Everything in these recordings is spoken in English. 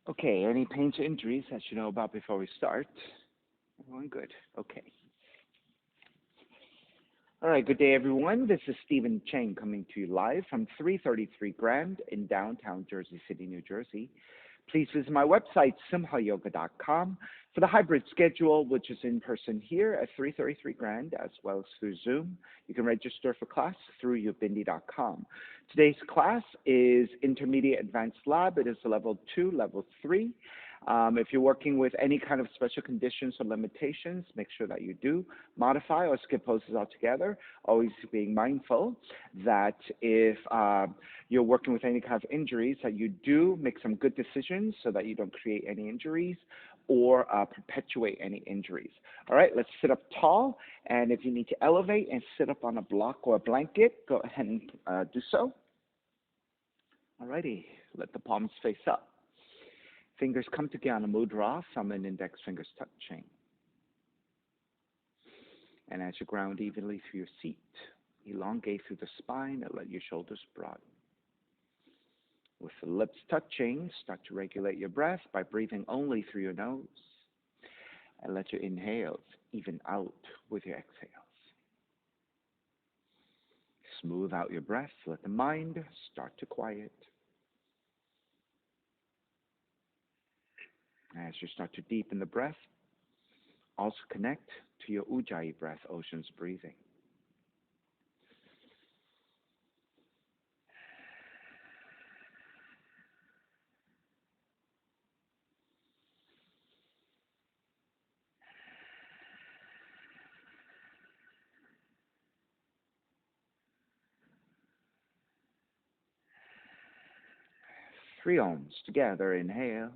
Okay, any pains or injuries that you know about before we start? Everyone good? Okay. All right, good day, everyone. This is Stephen Chang coming to you live from 333 Grand in downtown Jersey City, New Jersey. Please visit my website, simhayoga.com, for the hybrid schedule, which is in person here at 333 Grand, as well as through Zoom. You can register for class through ubindi.com. Today's class is Intermediate Advanced Lab. It is level 2, level 3. If you're working with any kind of special conditions or limitations, make sure that you do modify or skip poses altogether, always being mindful that if you're working with any kind of injuries, that you do make some good decisions so that you don't create any injuries or perpetuate any injuries. All right, let's sit up tall, and if you need to elevate and sit up on a block or a blanket, go ahead and do so. All righty, let the palms face up. Fingers come together, Mudra, thumb and index fingers touching. And as you ground evenly through your seat, elongate through the spine and let your shoulders broaden. With the lips touching, start to regulate your breath by breathing only through your nose. And let your inhales even out with your exhales. Smooth out your breath, let the mind start to quiet. As you start to deepen the breath, also connect to your Ujjayi breath, ocean's breathing. Three ohms together, inhale.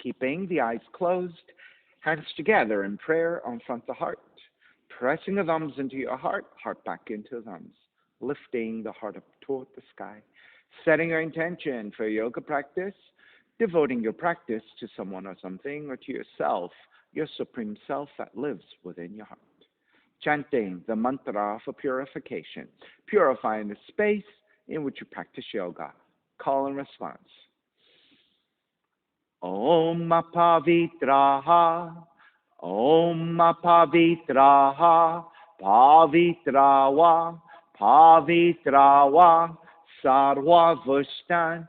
Keeping the eyes closed, hands together in prayer on front of the heart, pressing the thumbs into your heart, heart back into the thumbs, lifting the heart up toward the sky, setting your intention for your yoga practice, devoting your practice to someone or something or to yourself, your supreme self that lives within your heart. Chanting the mantra for purification, purifying the space in which you practice yoga. Call and response. Om Pavitraha, Om Pavitraha, Pavitrawa, Pavitrawa, Sarva Vushtan,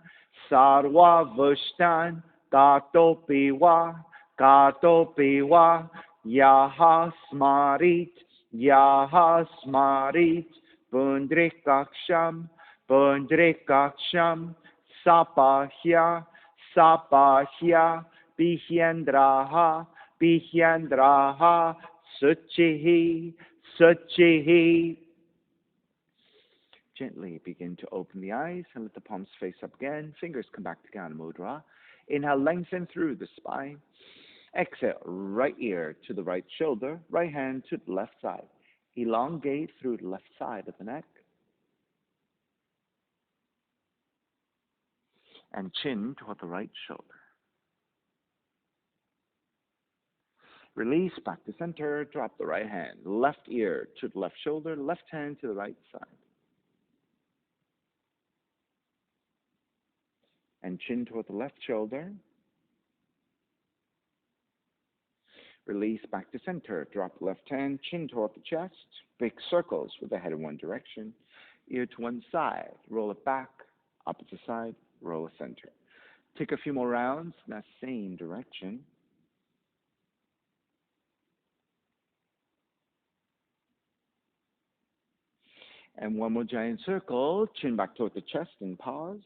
Sarva Vushtan, Katopiwa, Katopiwa, Yaha Smarit, Yaha Smarit, Pundrikaksham, Pundrikaksham, Sapahya, Sapahya, Bihyendraha, Bihyendraha, Suchihi, Suchihi. Gently begin to open the eyes and let the palms face up again. Fingers come back to Gana Mudra. Inhale, lengthen through the spine. Exhale, right ear to the right shoulder, right hand to the left side. Elongate through the left side of the neck. And chin toward the right shoulder. Release back to center, drop the right hand, left ear to the left shoulder, left hand to the right side. And chin toward the left shoulder. Release back to center, drop the left hand, chin toward the chest, big circles with the head in one direction, ear to one side, roll it back, opposite side, roll it center. Take a few more rounds in that same direction. And one more giant circle, chin back toward the chest and pause.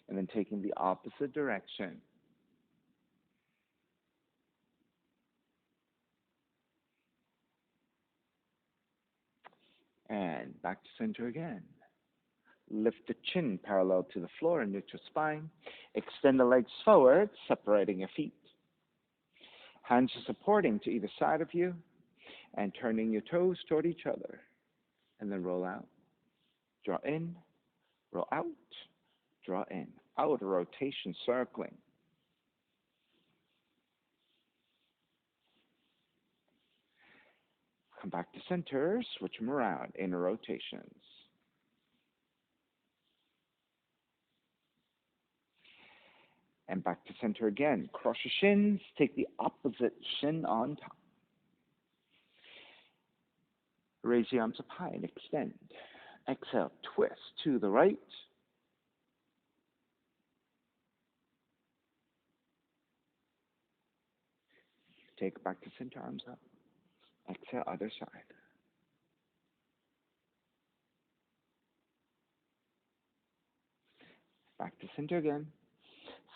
And then taking the opposite direction. And back to center again. Lift the chin parallel to the floor in neutral spine. Extend the legs forward, separating your feet. Hands are supporting to either side of you and turning your toes toward each other. And then roll out. Draw in, roll out, draw in. Outer rotation, circling. Come back to center, switch them around, inner rotations. And back to center again. Cross your shins, take the opposite shin on top. Raise the arms up high and extend. Exhale, twist to the right. Take it back to center, arms up. Exhale, other side. Back to center again.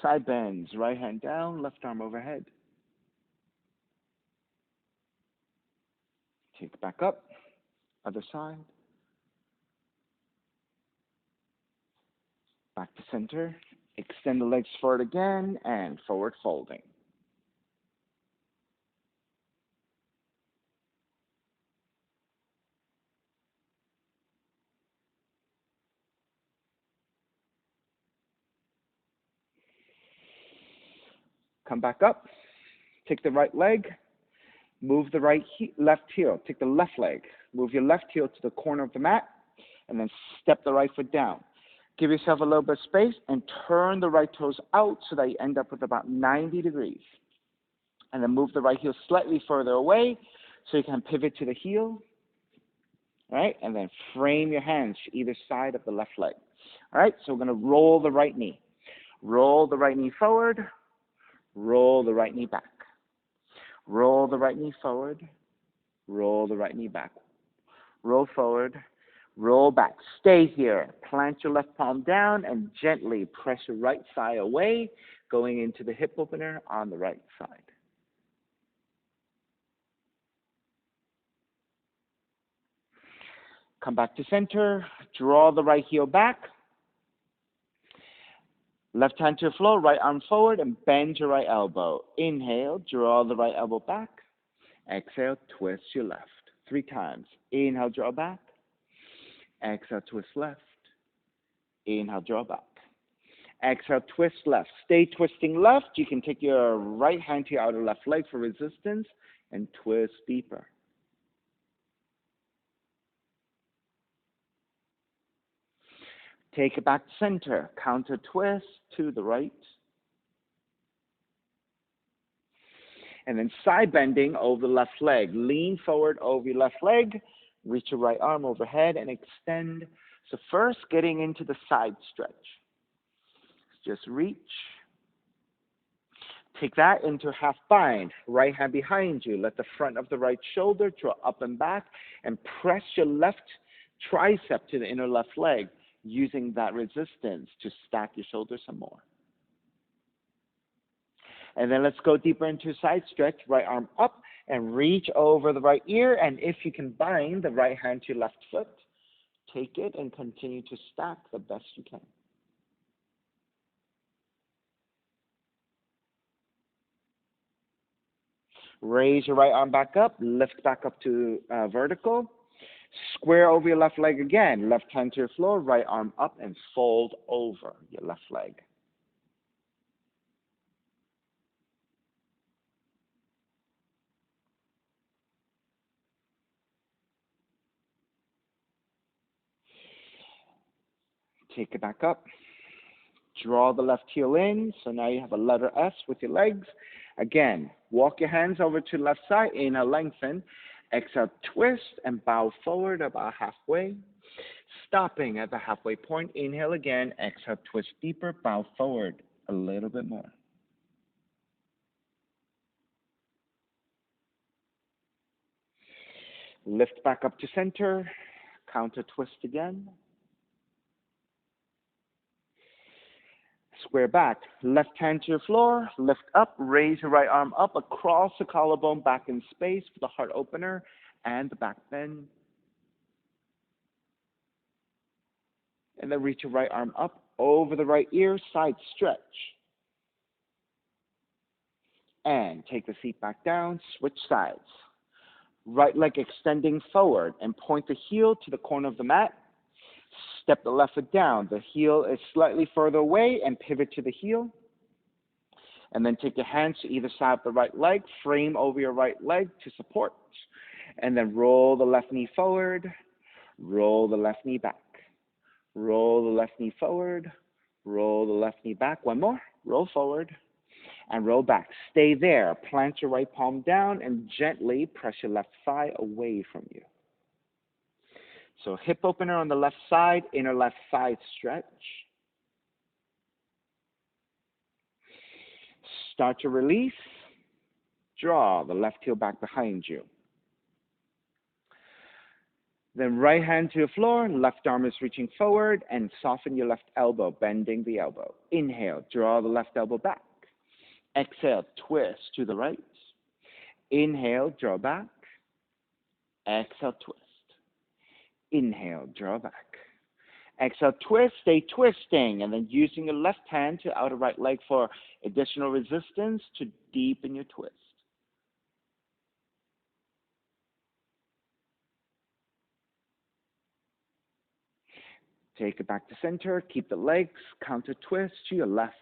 Side bends, right hand down, left arm overhead. Take it back up, other side. Back to center. Extend the legs forward again and forward folding. Come back up. Take the right leg. Move the left heel. Take the left leg. Move your left heel to the corner of the mat. And then step the right foot down. Give yourself a little bit of space and turn the right toes out so that you end up with about 90 degrees. And then move the right heel slightly further away so you can pivot to the heel. All right? And then frame your hands to either side of the left leg. All right? So we're going to roll the right knee. Roll the right knee forward. Roll the right knee back. Roll the right knee forward. Roll the right knee back. Roll forward. Roll back. Stay here. Plant your left palm down and gently press your right thigh away, going into the hip opener on the right side. Come back to center. Draw the right heel back. Left hand to the floor, right arm forward, and bend your right elbow. Inhale, draw the right elbow back. Exhale, twist your left. 3 times. Inhale, draw back. Exhale, twist left. Inhale, draw back. Exhale, twist left. Stay twisting left. You can take your right hand to your outer left leg for resistance and twist deeper. Take it back to center. Counter twist to the right. And then side bending over the left leg. Lean forward over your left leg. Reach your right arm overhead and extend. So first, getting into the side stretch. Just reach. Take that into half bind. Right hand behind you. Let the front of the right shoulder draw up and back. And press your left tricep to the inner left leg, using that resistance to stack your shoulders some more. And then let's go deeper into side stretch. Right arm up and reach over the right ear. And if you can bind the right hand to your left foot, take it and continue to stack the best you can. Raise your right arm back up. Lift back up to vertical. Square over your left leg again. Left hand to your floor, right arm up, and fold over your left leg. Take it back up. Draw the left heel in. So now you have a letter S with your legs. Again, walk your hands over to the left side. Inhale, lengthen. Exhale, twist and bow forward about halfway. Stopping at the halfway point. Inhale again. Exhale, twist deeper. Bow forward a little bit more. Lift back up to center. Counter twist again. Square back. Left hand to your floor. Lift up. Raise your right arm up across the collarbone, back in space for the heart opener and the back bend. And then reach your right arm up over the right ear, side stretch. And take the seat back down, switch sides. Right leg extending forward and point the heel to the corner of the mat. Step the left foot down. The heel is slightly further away and pivot to the heel. And then take your hands to either side of the right leg, frame over your right leg to support. And then roll the left knee forward, roll the left knee back. Roll the left knee forward, roll the left knee back. One more, roll forward and roll back. Stay there. Plant your right palm down and gently press your left thigh away from you. So hip opener on the left side, inner left side stretch. Start to release. Draw the left heel back behind you. Then right hand to the floor, left arm is reaching forward, and soften your left elbow, bending the elbow. Inhale, draw the left elbow back. Exhale, twist to the right. Inhale, draw back. Exhale, twist. Inhale, draw back. Exhale, twist, stay twisting, and then using your left hand to outer right leg for additional resistance to deepen your twist. Take it back to center. Keep the legs counter twist to your left.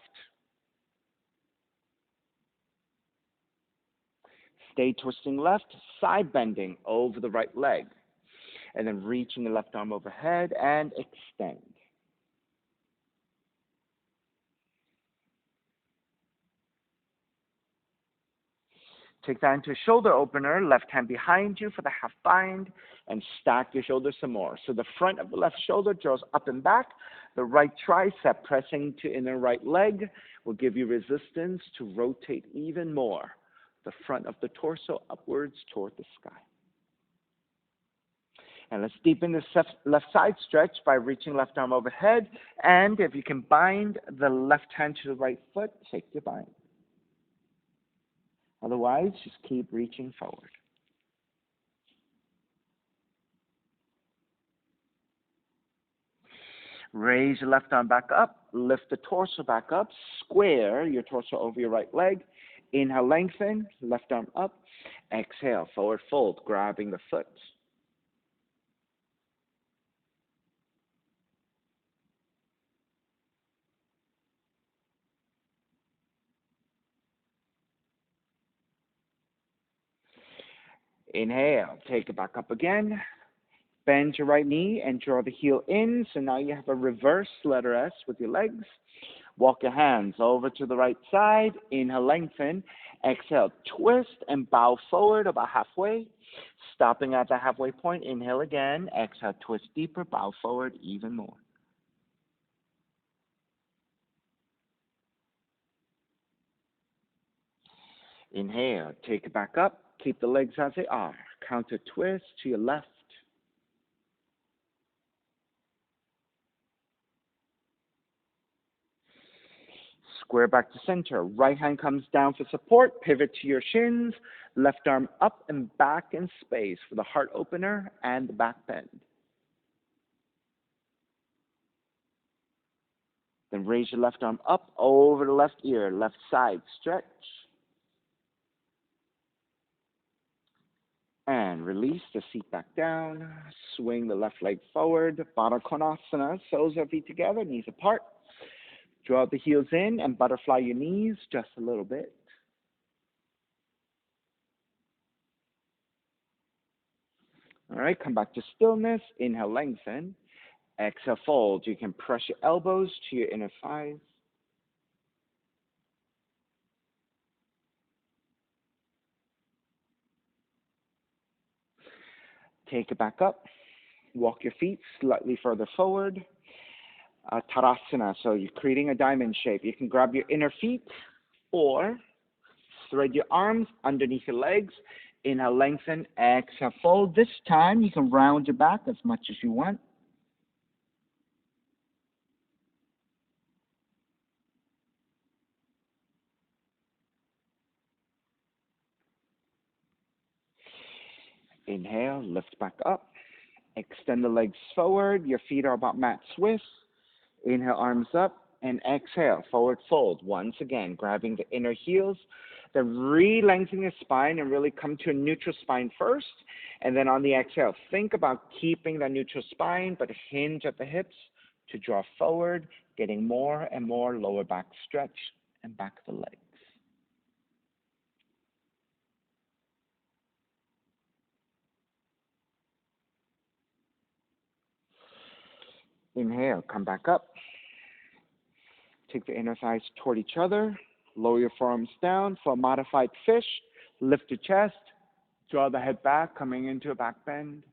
Stay twisting left, side bending over the right leg. And then reaching the left arm overhead and extend. Take that into a shoulder opener, left hand behind you for the half bind, and stack your shoulders some more. So the front of the left shoulder draws up and back. The right tricep pressing to inner right leg will give you resistance to rotate even more. The front of the torso upwards toward the sky. And let's deepen the left side stretch by reaching left arm overhead. And if you can bind the left hand to the right foot, take your bind. Otherwise, just keep reaching forward. Raise your left arm back up. Lift the torso back up. Square your torso over your right leg. Inhale, lengthen. Left arm up. Exhale, forward fold, grabbing the foot. Inhale, take it back up again. Bend your right knee and draw the heel in. So now you have a reverse letter S with your legs. Walk your hands over to the right side. Inhale, lengthen. Exhale, twist and bow forward about halfway. Stopping at the halfway point. Inhale again. Exhale, twist deeper. Bow forward even more. Inhale, take it back up. Keep the legs as they are. Counter twist to your left. Square back to center. Right hand comes down for support. Pivot to your shins. Left arm up and back in space for the heart opener and the back bend. Then raise your left arm up over the left ear. Left side stretch. And release the seat back down. Swing the left leg forward. Baddha Konasana. Soles of feet together, knees apart. Draw the heels in and butterfly your knees just a little bit. All right, come back to stillness. Inhale, lengthen. Exhale, fold. You can press your elbows to your inner thighs. Take it back up. Walk your feet slightly further forward. Tadasana, so you're creating a diamond shape. You can grab your inner feet or thread your arms underneath your legs. Inhale, lengthen. Exhale, fold. This time you can round your back as much as you want. Inhale, lift back up. Extend the legs forward. Your feet are about mat width. Inhale, arms up, and exhale, forward fold. Once again, grabbing the inner heels, then re-lengthening the spine and really come to a neutral spine first. And then on the exhale, think about keeping that neutral spine, but hinge at the hips to draw forward, getting more and more lower back stretch and back the legs. Inhale, come back up. Take the inner thighs toward each other. Lower your forearms down for a modified fish. Lift your chest. Draw the head back, coming into a back bend.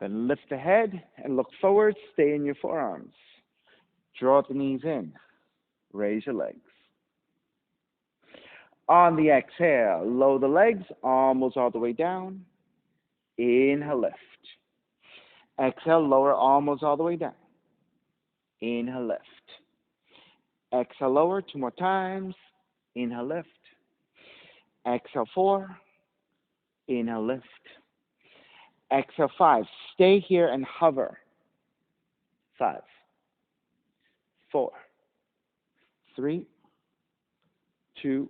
Then lift the head and look forward. Stay in your forearms. Draw the knees in. Raise your legs. On the exhale, lower the legs, almost all the way down. Inhale, lift. Exhale, lower almost all the way down. Inhale, lift. Exhale, lower 2 more times. Inhale, lift. Exhale, 4. Inhale, lift. Exhale, 5. Stay here and hover. 5, 4, 3, 2,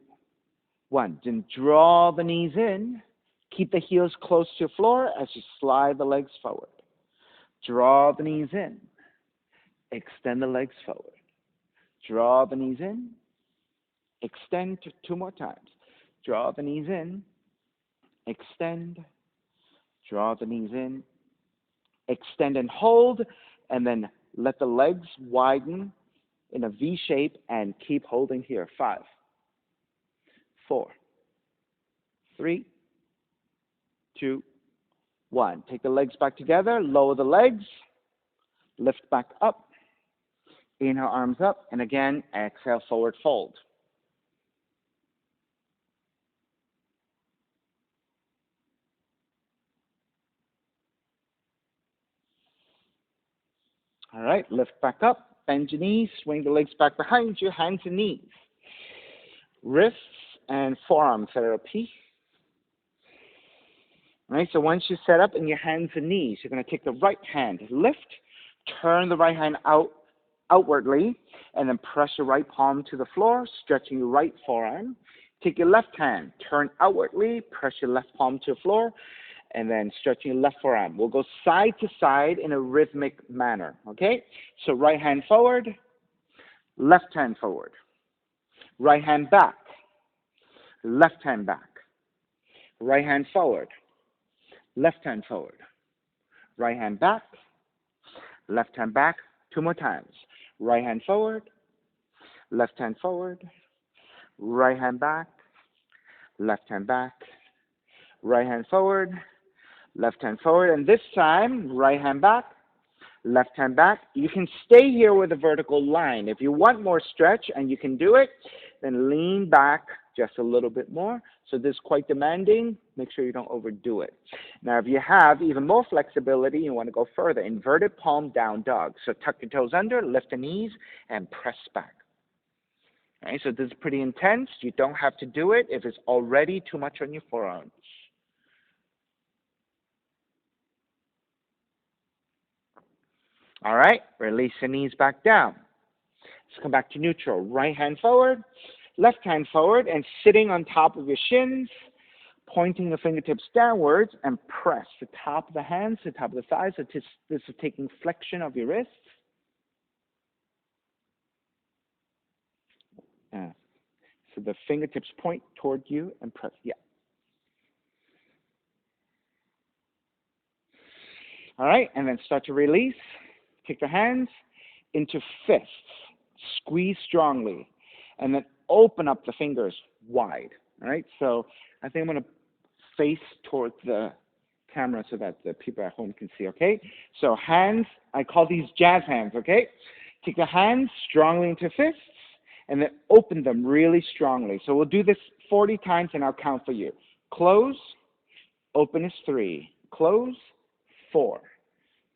1. Then draw the knees in. Keep the heels close to the floor as you slide the legs forward. Draw the knees in. Extend the legs forward. Draw the knees in. Extend 2 more times. Draw the knees in. Extend. Draw the knees in. Extend and hold. And then let the legs widen in a V shape and keep holding here. 5, 4, 3, 2, 1. Take the legs back together. Lower the legs. Lift back up. Inhale, arms up. And again, exhale, forward fold. All right, lift back up. Bend your knees. Swing the legs back behind you. Hands and knees. Wrists and forearms at a P. All right, so once you set up in your hands and knees, you're going to take the right hand, lift, turn the right hand outwardly, and then press your right palm to the floor, stretching your right forearm. Take your left hand, turn outwardly, press your left palm to the floor, and then stretching your left forearm. We'll go side to side in a rhythmic manner, okay? So right hand forward, left hand forward, right hand back, left hand back, right hand forward, left hand forward, right hand back, left hand back. 2 more times. Right hand forward, left hand forward, right hand back, left hand back, right hand forward, left hand forward. And this time, right hand back, left hand back. You can stay here with a vertical line. If you want more stretch and you can do it, then lean back just a little bit more. So this is quite demanding. Make sure you don't overdo it. Now, if you have even more flexibility, you want to go further. Inverted palm down dog. So tuck your toes under, lift the knees, and press back. All right, so this is pretty intense. You don't have to do it if it's already too much on your forearms. All right, release the knees back down. Let's come back to neutral. Right hand forward, left hand forward, and sitting on top of your shins, pointing the fingertips downwards, and press the top of the hands, the top of the thighs. So this is taking flexion of your wrists. So the fingertips point toward you and press. Yeah. All right, and then start to release. Take the hands into fists. Squeeze strongly. And then open up the fingers wide. All right, so I think I'm going to face towards the camera so that the people at home can see, okay? So hands, I call these jazz hands, okay? Take the hands strongly into fists and then open them really strongly. So we'll do this 40 times and I'll count for you. Close, open is 3. Close, 4.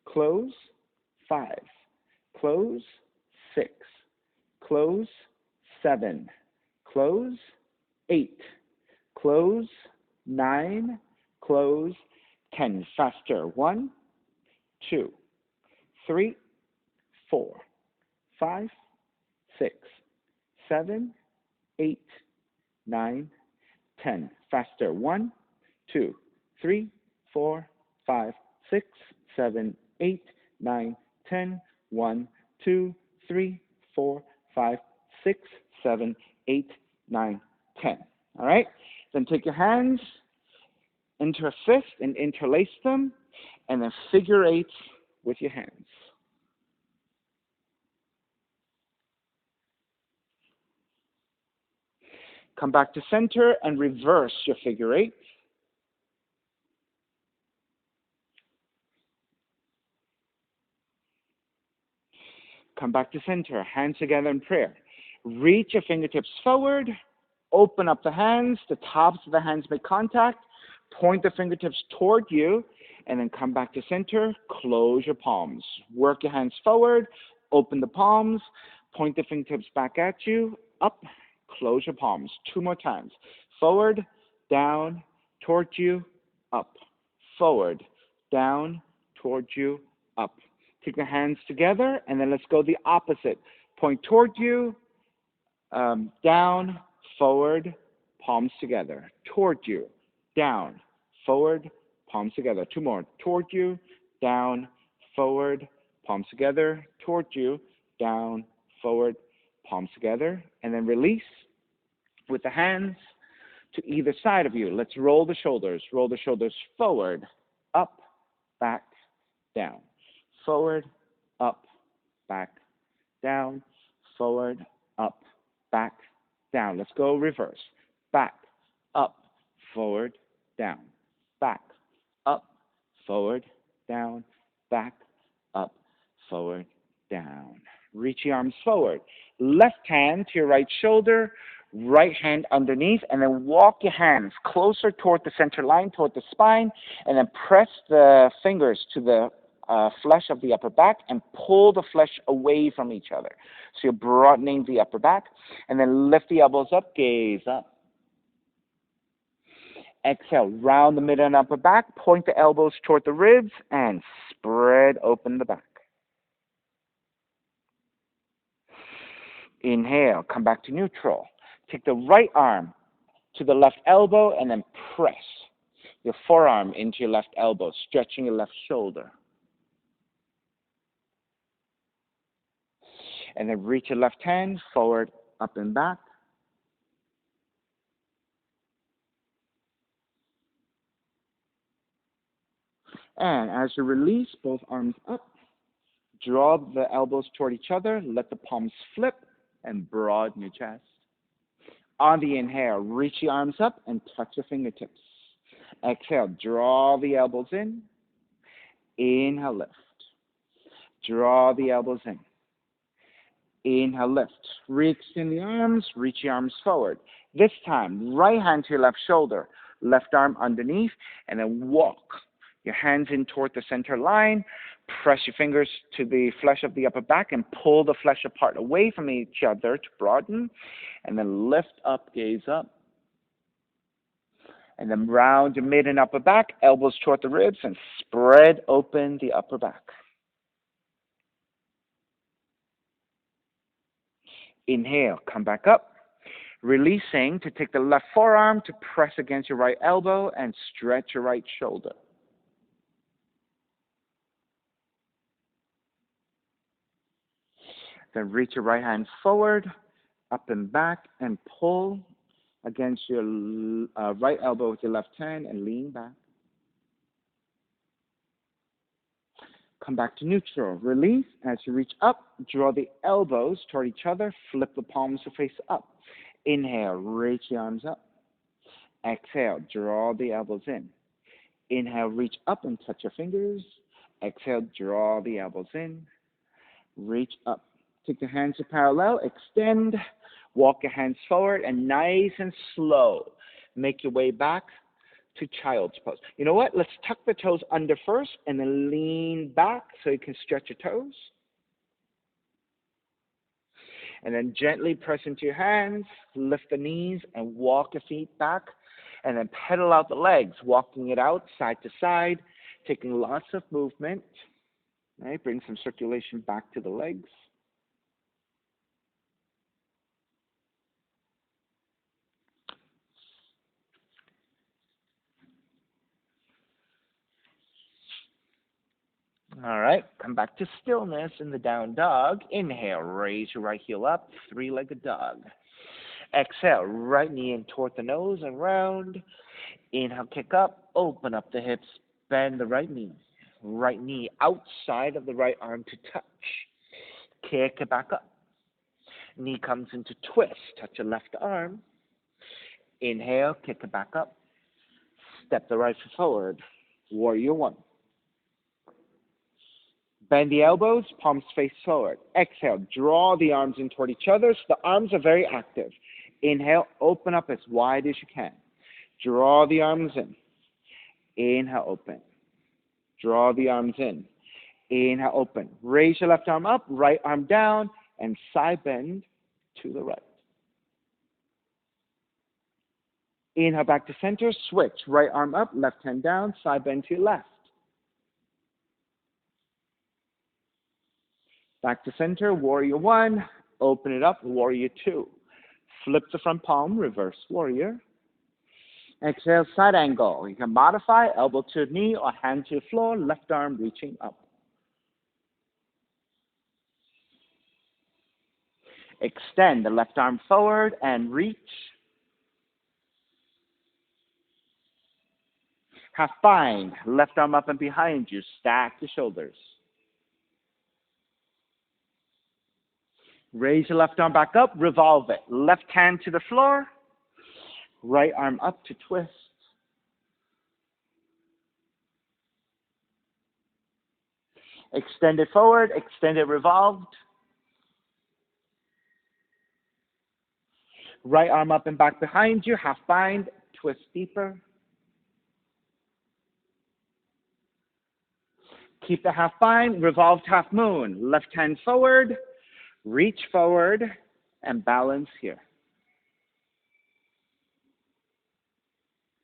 Close, 5. Close, 6. Close, 7. close, 8, close, 9, close, 10. Faster. 1, 2, 3, 4, 5, 6, 7, 8, 9, 10. Faster. 1, 2, 3, 4, 5, 6, 7, 8, 9, 10. 1, 2, 3, 4, 5, 6, 7, 8, 9, 10. All right? Then take your hands into a fist and interlace them, and then figure 8 with your hands. Come back to center and reverse your figure 8. Come back to center, hands together in prayer. Reach your fingertips forward, open up the hands, the tops of the hands make contact, point the fingertips toward you, and then come back to center, close your palms. Work your hands forward, open the palms, point the fingertips back at you, up, close your palms. 2 more times. Forward, down, toward you, up. Forward, down, toward you, up. Take the hands together, and then let's go the opposite. Point toward you, down, forward, palms together. Toward you, down, forward, palms together. 2 more. Toward you, down, forward, palms together. Toward you, down, forward, palms together. And then release with the hands to either side of you. Let's roll the shoulders. Roll the shoulders forward, up, back, down. Forward, up, back, down. Forward, up, back, down. Let's go reverse. Back, up, forward, down. Back, up, forward, down. Back, up, forward, down. Reach your arms forward. Left hand to your right shoulder, right hand underneath, and then walk your hands closer toward the center line, toward the spine, and then press the fingers to the flesh of the upper back and pull the flesh away from each other. So you're broadening the upper back, and then lift the elbows up, gaze up. Exhale, round the mid and upper back, point the elbows toward the ribs, and spread open the back. Inhale, come back to neutral. Take the right arm to the left elbow, and then press your forearm into your left elbow, stretching your left shoulder. And then reach your left hand forward, up and back. And as you release, both arms up, draw the elbows toward each other, let the palms flip, and broaden your chest. On the inhale, reach the arms up and touch your fingertips. Exhale, draw the elbows in. Inhale, lift. Draw the elbows in. Inhale, lift. Re-extend the arms, reach your arms forward. This time, right hand to your left shoulder, left arm underneath, and then walk your hands in toward the center line. Press your fingers to the flesh of the upper back and pull the flesh apart away from each other to broaden. And then lift up, gaze up. And then round your mid and upper back, elbows toward the ribs, and spread open the upper back. Inhale, come back up. Releasing to take the left forearm to press against your right elbow and stretch your right shoulder. Then reach your right hand forward, up and back, and pull against your right elbow with your left hand and lean back. Come back to neutral. Release. As you reach up, draw the elbows toward each other. Flip the palms to face up. Inhale, reach the arms up. Exhale, draw the elbows in. Inhale, reach up and touch your fingers. Exhale, draw the elbows in. Reach up. Take the hands to parallel. Extend. Walk your hands forward, and nice and slow, make your way back to child's pose. You know what? Let's tuck the toes under first, and then lean back so you can stretch your toes. And then gently press into your hands, lift the knees, and walk your feet back. And then pedal out the legs, walking it out side to side, taking lots of movement. Right? Bring some circulation back to the legs. All right, come back to stillness in the down dog. Inhale, raise your right heel up, three-legged dog. Exhale, right knee in toward the nose and round. Inhale, kick up, open up the hips, bend the right knee. Right knee outside of the right arm to touch. Kick it back up. Knee comes into twist, touch your left arm. Inhale, kick it back up. Step the right foot forward. Warrior one. Bend the elbows, palms face forward. Exhale, draw the arms in toward each other so the arms are very active. Inhale, open up as wide as you can. Draw the arms in. Inhale, open. Draw the arms in. Inhale, open. Raise your left arm up, right arm down, and side bend to the right. Inhale, back to center, switch. Right arm up, left hand down, side bend to your left. Back to center, warrior one. Open it up, warrior two. Flip the front palm, reverse warrior. Exhale, side angle. You can modify, elbow to knee or hand to the floor, left arm reaching up. Extend the left arm forward and reach. Half bind, left arm up and behind you. Stack the shoulders. Raise your left arm back up, revolve it. Left hand to the floor, right arm up to twist. Extend it forward, extend it revolved. Right arm up and back behind you, half bind, twist deeper. Keep the half bind, revolved half moon. Left hand forward, reach forward, and balance here.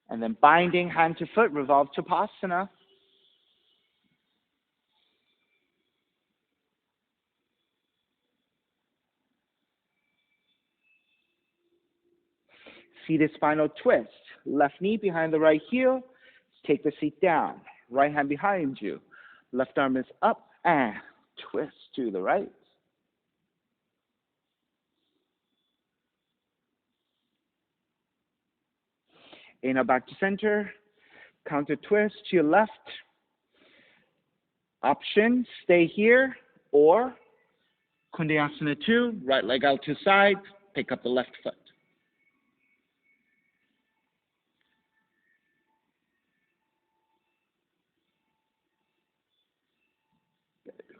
And then binding hand to foot, revolve to Possum. Seated spinal twist. Left knee behind the right heel. Take the seat down. Right hand behind you. Left arm is up and twist to the right. Inhale back to center. Counter twist to your left. Option, stay here, or Skandasana 2, right leg out to side, pick up the left foot.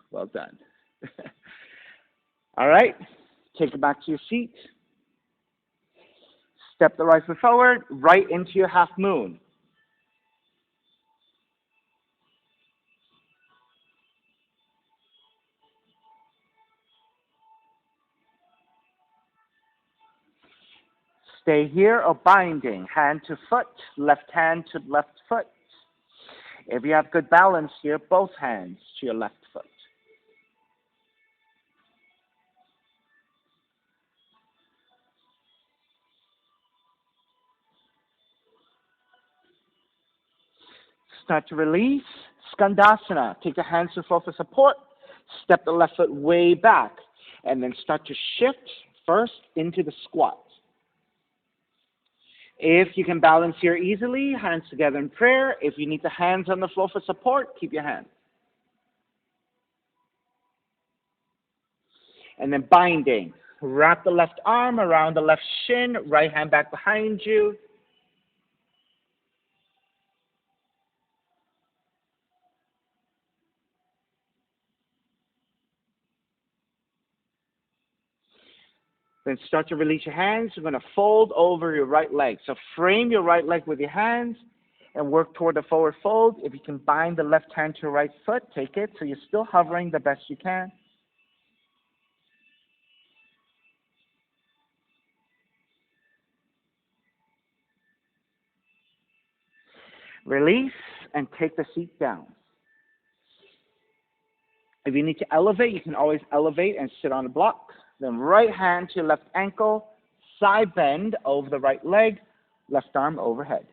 Well done. All right, take it back to your seat. Step the right foot forward, right into your half moon. Stay here or binding, hand to foot, left hand to left foot. If you have good balance here, both hands to your left foot. Start to release. Skandasana. Take the hands to the floor for support. Step the left foot way back. And then start to shift first into the squat. If you can balance here easily, hands together in prayer. If you need the hands on the floor for support, keep your hands. And then binding. Wrap the left arm around the left shin, right hand back behind you. Then start to release your hands. You're going to fold over your right leg. So frame your right leg with your hands and work toward the forward fold. If you can bind the left hand to your right foot, take it. So you're still hovering the best you can. Release and take the seat down. If you need to elevate, you can always elevate and sit on a block. Then right hand to your left ankle, side bend over the right leg, left arm overhead.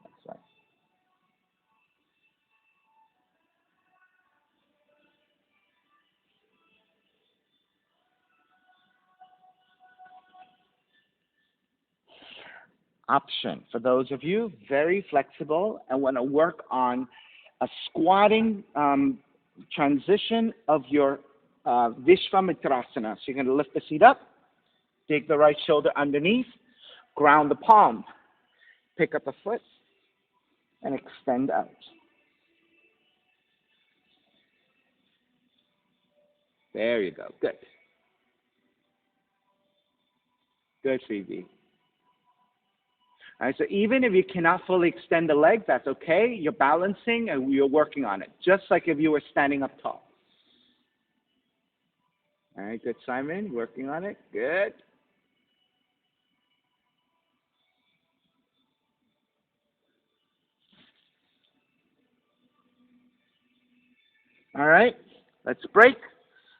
That's right. Option for those of you very flexible and want to work on a squatting transition of your Vishwamitrasana. So you're going to lift the seat up, dig the right shoulder underneath, ground the palm, pick up the foot, and extend out. There you go. Good. Good, Phoebe. All right, so even if you cannot fully extend the leg, that's okay. You're balancing and you're working on it, just like if you were standing up tall. All right, good, Simon. Working on it. Good. All right, let's break.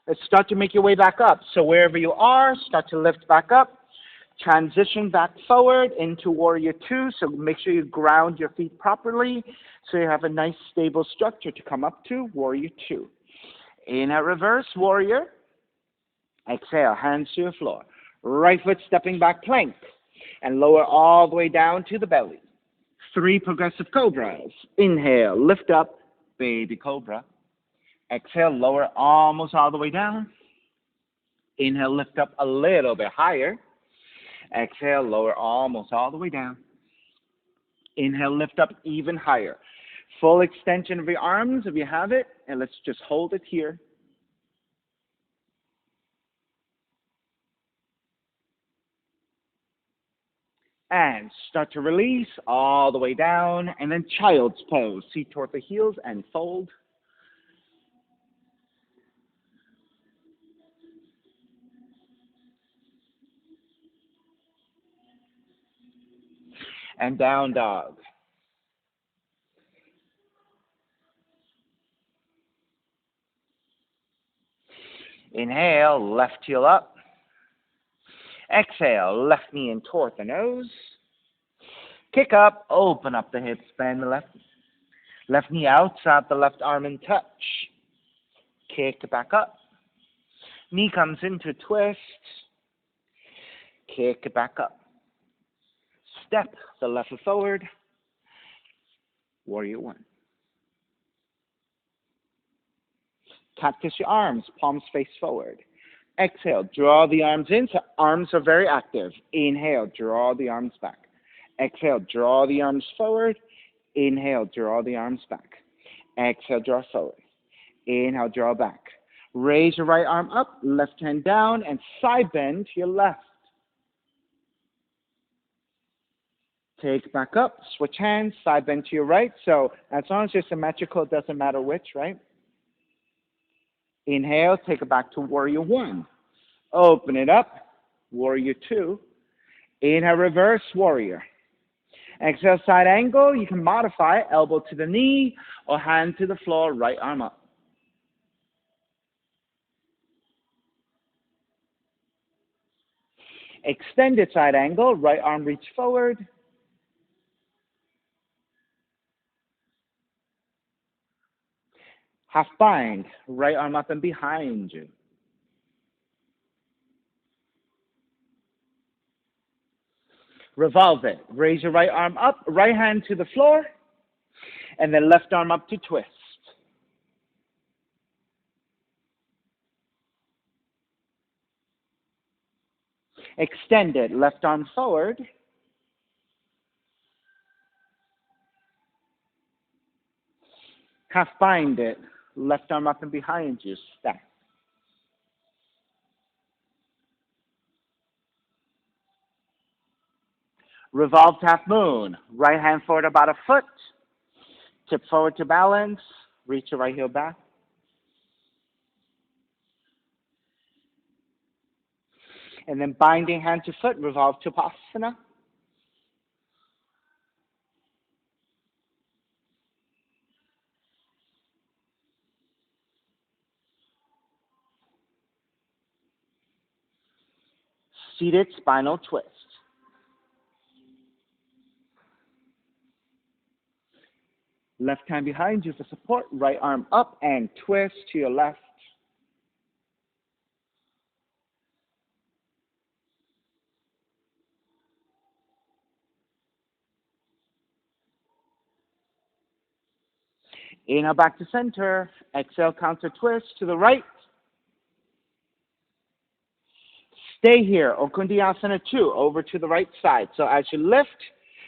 Let's start to make your way back up. So wherever you are, start to lift back up. Transition back forward into Warrior Two. So make sure you ground your feet properly so you have a nice stable structure to come up to Warrior Two. Inhale, reverse Warrior. Exhale, hands to the floor. Right foot stepping back plank and lower all the way down to the belly. 3 progressive cobras. Inhale, lift up, baby cobra. Exhale, lower almost all the way down. Inhale, lift up a little bit higher. Exhale, lower almost all the way down. Inhale, lift up even higher. Full extension of your arms if you have it, and let's just hold it here. And start to release all the way down, and then child's pose. Seat toward the heels and fold. And down dog. Inhale, left heel up. Exhale, left knee in toward the nose. Kick up, open up the hips, bend the left knee outside the left arm and touch. Kick back up. Knee comes into twist. Kick back up. Step the left foot forward. Warrior One. Cactus your arms, palms face forward. Exhale, draw the arms in. So arms are very active. Inhale, draw the arms back. Exhale, draw the arms forward. Inhale, draw the arms back. Exhale, draw forward. Inhale, draw back. Raise your right arm up, left hand down, and side bend to your left. Take back up, switch hands, side bend to your right. So as long as you're symmetrical, it doesn't matter which, right? Inhale, take it back to Warrior One. Open it up, Warrior Two. Inhale, reverse Warrior. Exhale, side angle. You can modify elbow to the knee or hand to the floor, right arm up. Extended side angle, right arm reach forward. Half bind, right arm up and behind you. Revolve it. Raise your right arm up, right hand to the floor, and then left arm up to twist. Extend it, left arm forward. Half bind it, left arm up and behind you, stack. Revolved half moon, right hand forward about a foot. Tip forward to balance, reach your right heel back. And then binding hand to foot, revolve to Possum. Seated spinal twist. Left hand behind you for support, right arm up and twist to your left. Inhale back to center. Exhale, counter twist to the right. Stay here, Okundiyasana 2, over to the right side. So as you lift,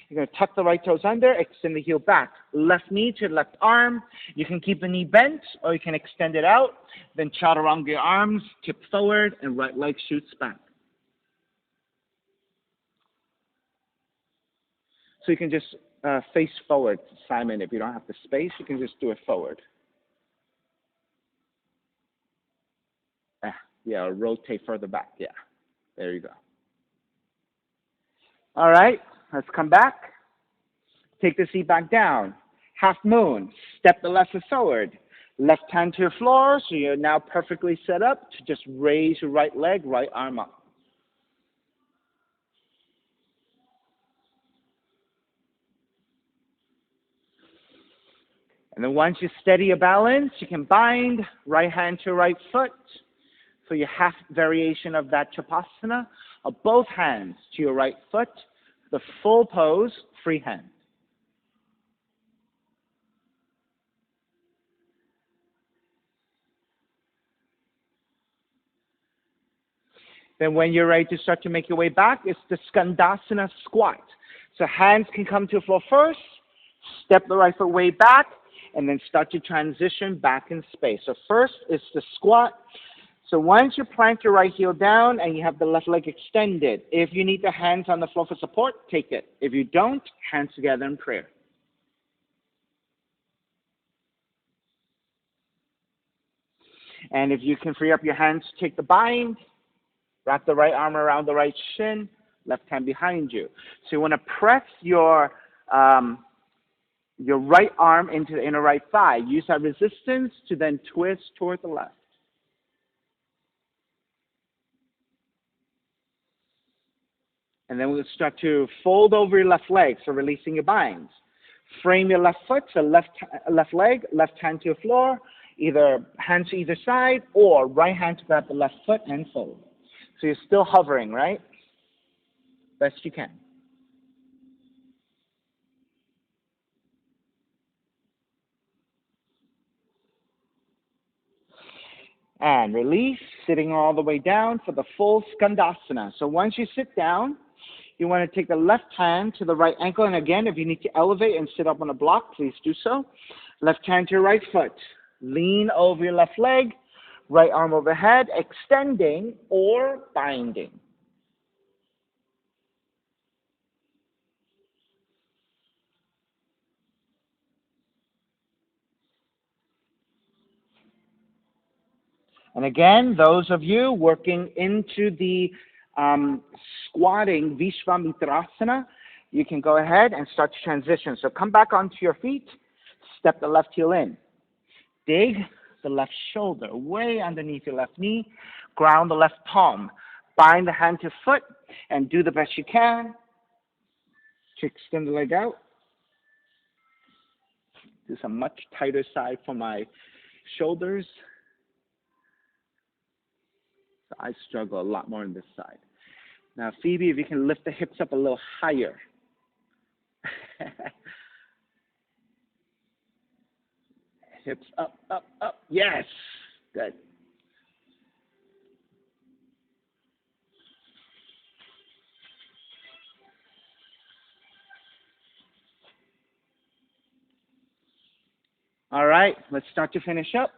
you're going to tuck the right toes under, extend the heel back. Left knee to left arm. You can keep the knee bent, or you can extend it out. Then chaturanga your arms, tip forward, and right leg shoots back. So you can just face forward, Simon. If you don't have the space, you can just do it forward. Yeah, rotate further back. Yeah, there you go. All right, let's come back. Take the seat back down. Half moon. Step the left foot forward. Left hand to your floor, so you're now perfectly set up to just raise your right leg, right arm up. And then once you steady your balance, you can bind right hand to right foot for your half variation of that Chapasana, or both hands to your right foot, the full pose, free hand. Then when you're ready to start to make your way back, it's the Skandasana Squat. So hands can come to the floor first, step the right foot way back, and then start to transition back in space. So first is the squat. So once you plant your right heel down and you have the left leg extended, if you need the hands on the floor for support, take it. If you don't, hands together in prayer. And if you can free up your hands, take the bind, wrap the right arm around the right shin, left hand behind you. So you want to press your right arm into the inner right thigh. Use that resistance to then twist toward the left. And then we'll start to fold over your left leg, so releasing your binds. Frame your left foot, so left leg, left hand to your floor, either hands to either side, or right hand to grab the left foot and fold. So you're still hovering, right? Best you can. And release, sitting all the way down for the full Skandasana. So once you sit down, you want to take the left hand to the right ankle. And again, if you need to elevate and sit up on a block, please do so. Left hand to your right foot. Lean over your left leg. Right arm overhead, extending or binding. And again, those of you working into the squatting Vishwamitrasana, you can go ahead and start to transition. So come back onto your feet, step the left heel in. Dig the left shoulder way underneath your left knee, ground the left palm. Bind the hand to foot and do the best you can to extend the leg out. Do some much tighter side for my shoulders. I struggle a lot more on this side. Now, Phoebe, if you can lift the hips up a little higher. Hips up, up, up. Yes. Good. All right, let's start to finish up.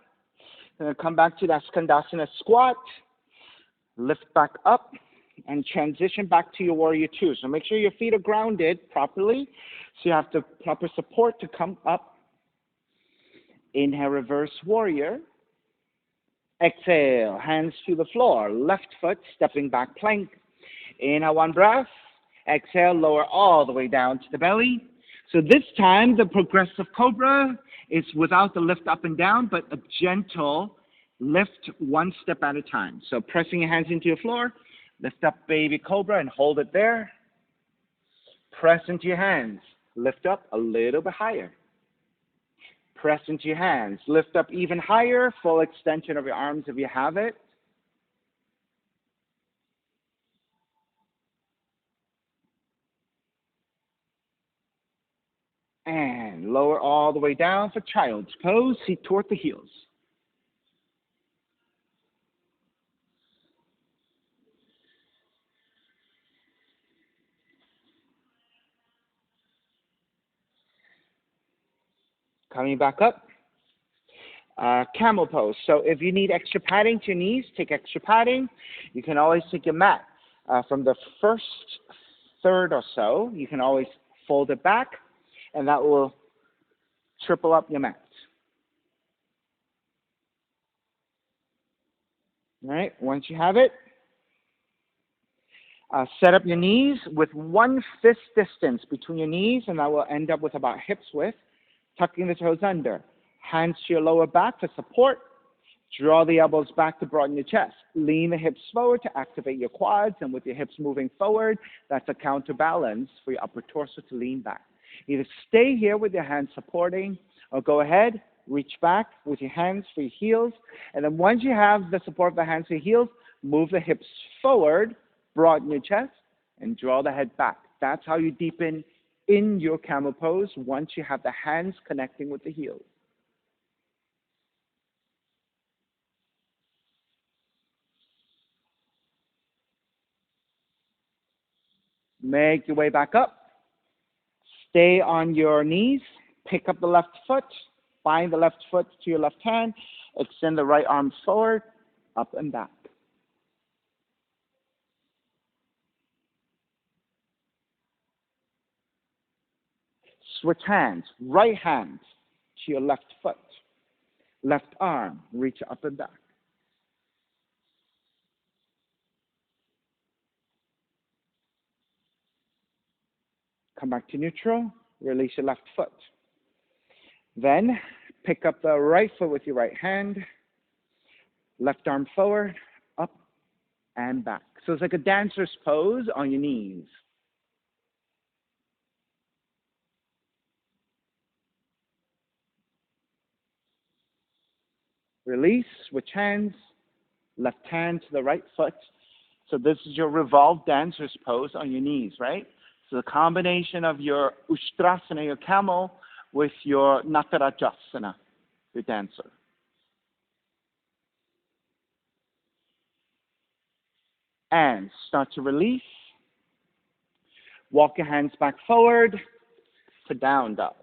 Then come back to that Skandasana Squat. Lift back up and transition back to your Warrior Two. So make sure your feet are grounded properly. So you have the proper support to come up. Inhale, reverse warrior. Exhale, hands to the floor, left foot stepping back plank. Inhale, one breath. Exhale, lower all the way down to the belly. So this time, the progressive Cobra is without the lift up and down, but a gentle lift one step at a time. So pressing your hands into your floor, lift up baby Cobra and hold it there. Press into your hands, lift up a little bit higher. Press into your hands, lift up even higher, full extension of your arms if you have it. And lower all the way down for child's pose, seat toward the heels. Coming back up, camel pose. So if you need extra padding to your knees, take extra padding. You can always take your mat from the first third or so. You can always fold it back, and that will triple up your mat. All right, once you have it, set up your knees with 1 fist distance between your knees, and that will end up with about hips width, tucking the toes under. Hands to your lower back for support. Draw the elbows back to broaden your chest. Lean the hips forward to activate your quads, and with your hips moving forward, that's a counterbalance for your upper torso to lean back. Either stay here with your hands supporting, or go ahead, reach back with your hands for your heels, and then once you have the support of the hands for your heels, move the hips forward, broaden your chest, and draw the head back. That's how you deepen in your camel pose once you have the hands connecting with the heels. Make your way back up. Stay on your knees. Pick up the left foot. Bind the left foot to your left hand. Extend the right arm forward, up and back. Switch hands. Right hand to your left foot. Left arm, reach up and back. Come back to neutral. Release your left foot. Then pick up the right foot with your right hand. Left arm forward, up and back. So it's like a dancer's pose on your knees. Release, switch hands, left hand to the right foot. So this is your revolved dancer's pose on your knees, right? So the combination of your Ustrasana, your camel, with your Natarajasana, your dancer. And start to release. Walk your hands back forward to down dog.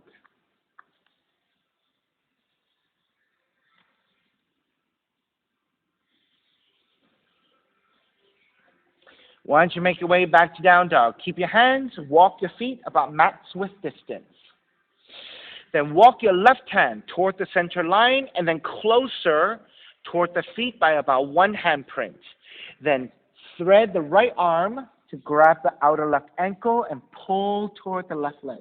Once you make your way back to down dog, keep your hands, walk your feet about mat's width distance. Then walk your left hand toward the center line and then closer toward the feet by about 1 handprint. Then thread the right arm to grab the outer left ankle and pull toward the left leg.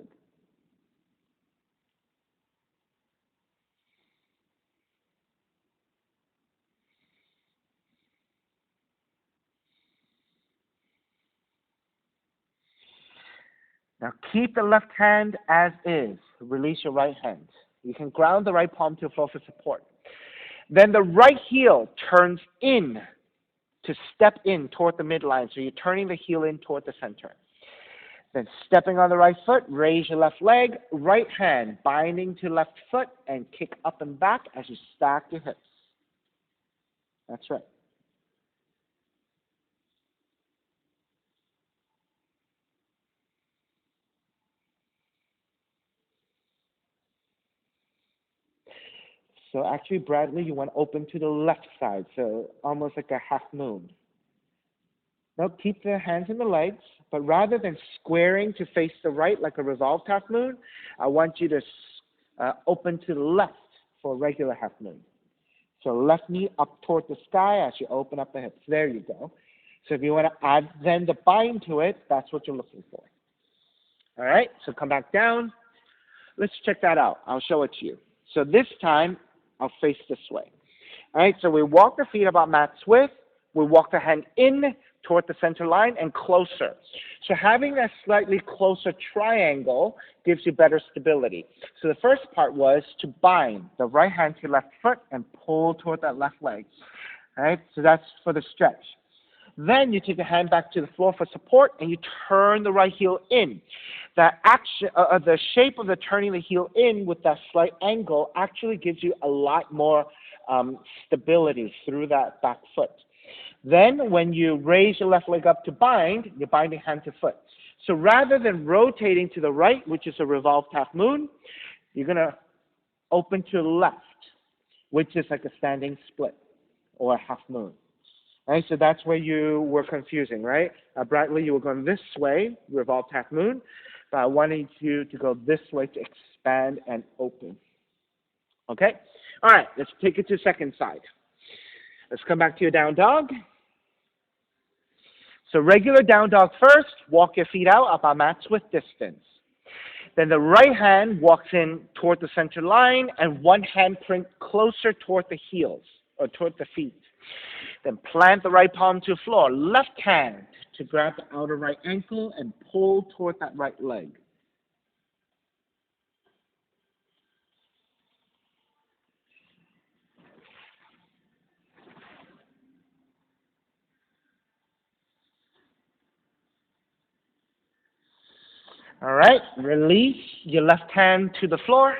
Now keep the left hand as is. Release your right hand. You can ground the right palm to the floor for support. Then the right heel turns in to step in toward the midline. So you're turning the heel in toward the center. Then stepping on the right foot, raise your left leg, right hand binding to left foot, and kick up and back as you stack your hips. That's right. So actually, Bradley, you want to open to the left side, so almost like a half moon. Now keep the hands in the legs, but rather than squaring to face the right like a revolved half moon, I want you to open to the left for a regular half moon. So left knee up toward the sky as you open up the hips. There you go. So if you want to add then the bind to it, that's what you're looking for. All right, so come back down. Let's check that out. I'll show it to you. So this time, I'll face this way. All right, so we walk the feet about mat's width. We walk the hand in toward the center line and closer. So having that slightly closer triangle gives you better stability. So the first part was to bind the right hand to your left foot and pull toward that left leg. All right, so that's for the stretch. Then you take the hand back to the floor for support and you turn the right heel in. That action, the shape of the turning the heel in with that slight angle actually gives you a lot more stability through that back foot. Then when you raise your left leg up to bind, you're binding hand to foot. So rather than rotating to the right, which is a revolved half moon, you're going to open to the left, which is like a standing split or a half moon. Right, so that's where you were confusing, right? Bradley, you were going this way, revolved half moon, but I wanted you to go this way to expand and open. Okay? All right, let's take it to the second side. Let's come back to your down dog. So regular down dog first, walk your feet out about mat's width distance. Then the right hand walks in toward the center line and one hand print closer toward the heels or toward the feet. Then plant the right palm to the floor. Left hand to grab the outer right ankle and pull toward that right leg. All right, release your left hand to the floor.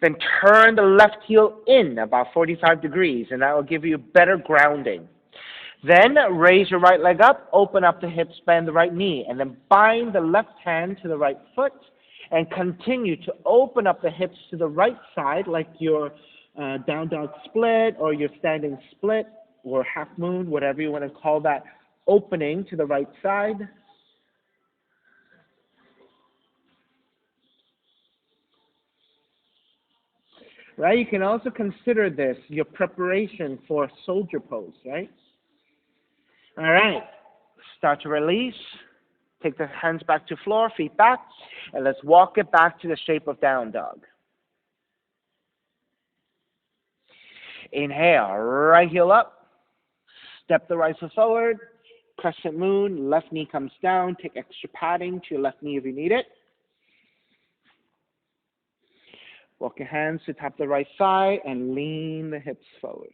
Then turn the left heel in about 45 degrees, and that will give you better grounding. Then raise your right leg up, open up the hips, bend the right knee, and then bind the left hand to the right foot, and continue to open up the hips to the right side, like your down dog split or your standing split or half moon, whatever you want to call that opening to the right side. Right? You can also consider this your preparation for soldier pose, right? All right. Start to release. Take the hands back to floor, feet back, and let's walk it back to the shape of down dog. Inhale, right heel up. Step the right foot forward. Crescent moon, left knee comes down. Take extra padding to your left knee if you need it. Walk your hands to tap the right thigh and lean the hips forward.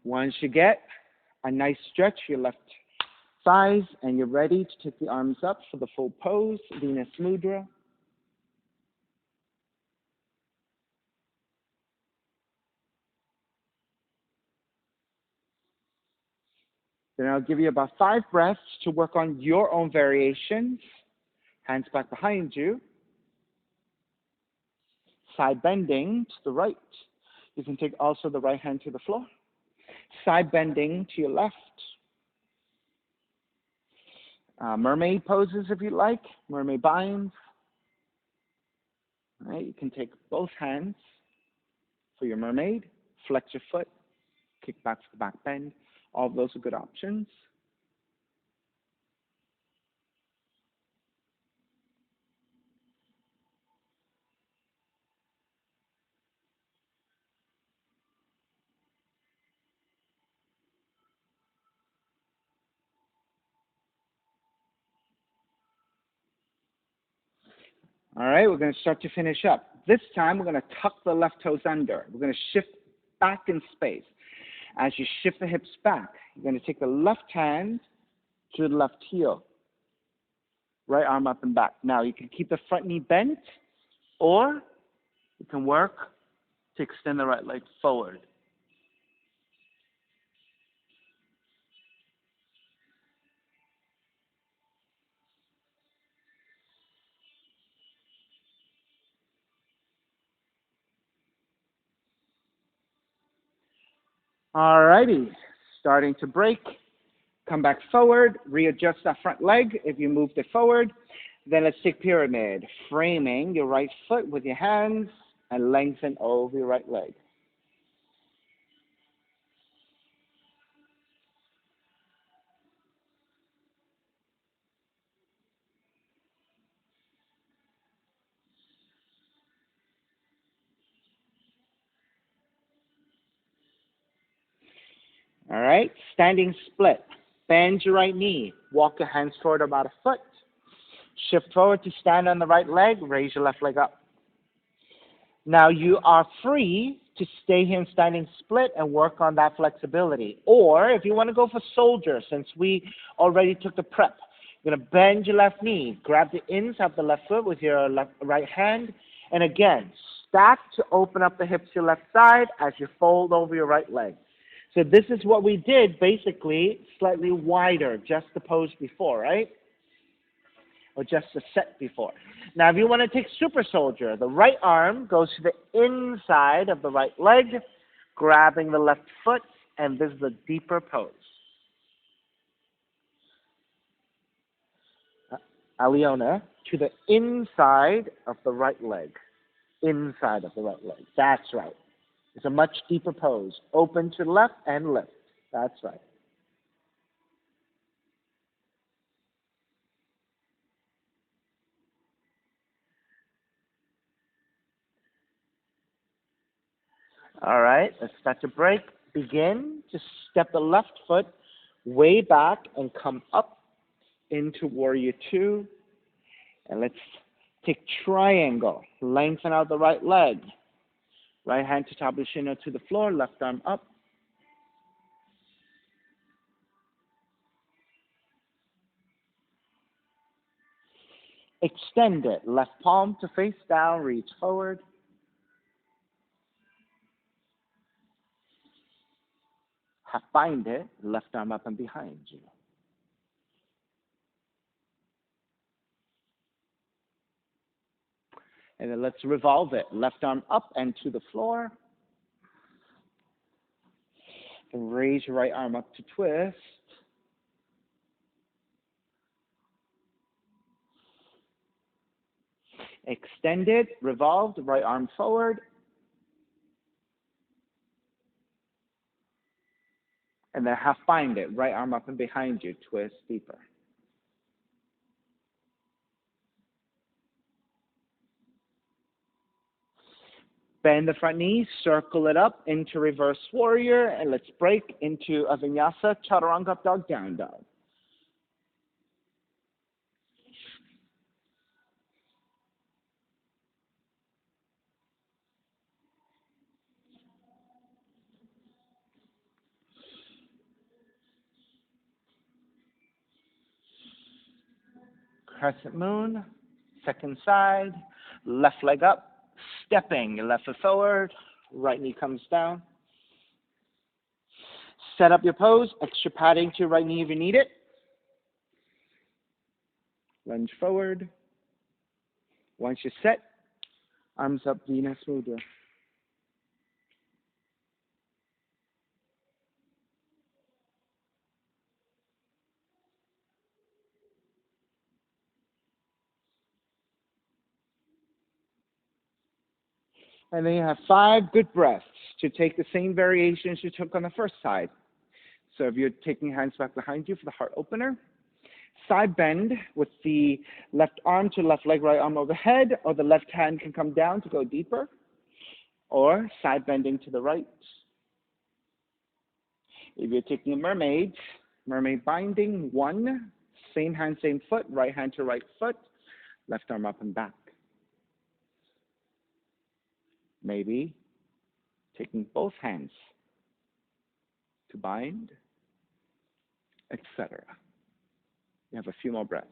Once you get a nice stretch your left thighs and you're ready to take the arms up for the full pose, Venus Mudra. Then I'll give you about 5 breaths to work on your own variations. Hands back behind you. Side bending to the right. You can take also the right hand to the floor. Side bending to your left. Mermaid poses if you like. Mermaid binds. All right, you can take both hands for your mermaid. Flex your foot. Kick back to the back bend. All of those are good options. All right, we're going to start to finish up. This time, we're going to tuck the left toes under. We're going to shift back in space. As you shift the hips back, you're going to take the left hand to the left heel. Right arm up and back. Now, you can keep the front knee bent, or you can work to extend the right leg forward. All righty, starting to break. Come back forward, readjust that front leg if you moved it forward. Then let's take pyramid, framing your right foot with your hands and lengthen over your right leg. All right, standing split. Bend your right knee. Walk your hands forward about a foot. Shift forward to stand on the right leg. Raise your left leg up. Now you are free to stay here in standing split and work on that flexibility. Or if you want to go for soldier, since we already took the prep, you're going to bend your left knee. Grab the inside of the left foot with your right hand. And again, stack to open up the hips to your left side as you fold over your right leg. So this is what we did, basically, slightly wider, just the pose before, right? Or just the set before. Now, if you want to take super soldier, the right arm goes to the inside of the right leg, grabbing the left foot, and this is a deeper pose. Aliona, to the inside of the right leg. Inside of the right leg. That's right. It's a much deeper pose. Open to the left and lift. That's right. All right, let's start to break. Begin to step the left foot way back and come up into warrior two. And let's take triangle. Lengthen out the right leg. Right hand to top of the shin to the floor, left arm up. Extend it. Left palm to face down, reach forward. Bind it, left arm up and behind you. And then let's revolve it. Left arm up and to the floor. And raise your right arm up to twist. Extend it, revolved, right arm forward. And then half bind it, right arm up and behind you, twist deeper. Bend the front knee, circle it up into reverse warrior, and let's break into a vinyasa, chaturanga up dog, down dog. Crescent moon, second side, left leg up, stepping, left foot forward, right knee comes down. Set up your pose, extra padding to your right knee if you need it. Lunge forward. Once you're set, arms up, Venus Mudra. And then you have 5 good breaths to take the same variations you took on the first side. So if you're taking hands back behind you for the heart opener, side bend with the left arm to left leg, right arm overhead, or the left hand can come down to go deeper, or side bending to the right. If you're taking a mermaid binding, 1, same hand, same foot, right hand to right foot, left arm up and back. Maybe taking both hands to bind, etc. You have a few more breaths.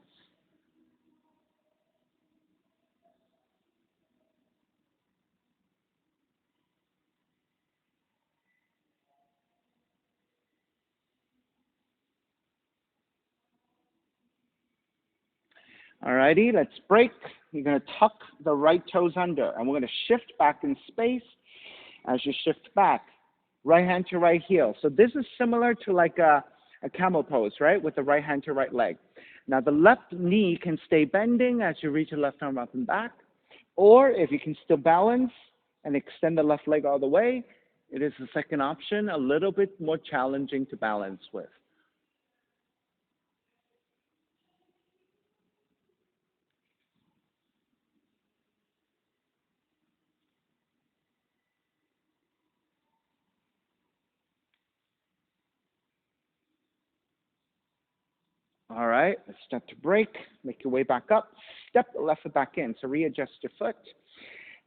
Alrighty, let's break. You're going to tuck the right toes under, and we're going to shift back in space. As you shift back, right hand to right heel. So this is similar to like a camel pose, right, with the right hand to right leg. Now the left knee can stay bending as you reach your left arm up and back, or if you can still balance and extend the left leg all the way, it is the second option, a little bit more challenging to balance with. All right, let's start to break. Make your way back up. Step the left foot back in. So readjust your foot.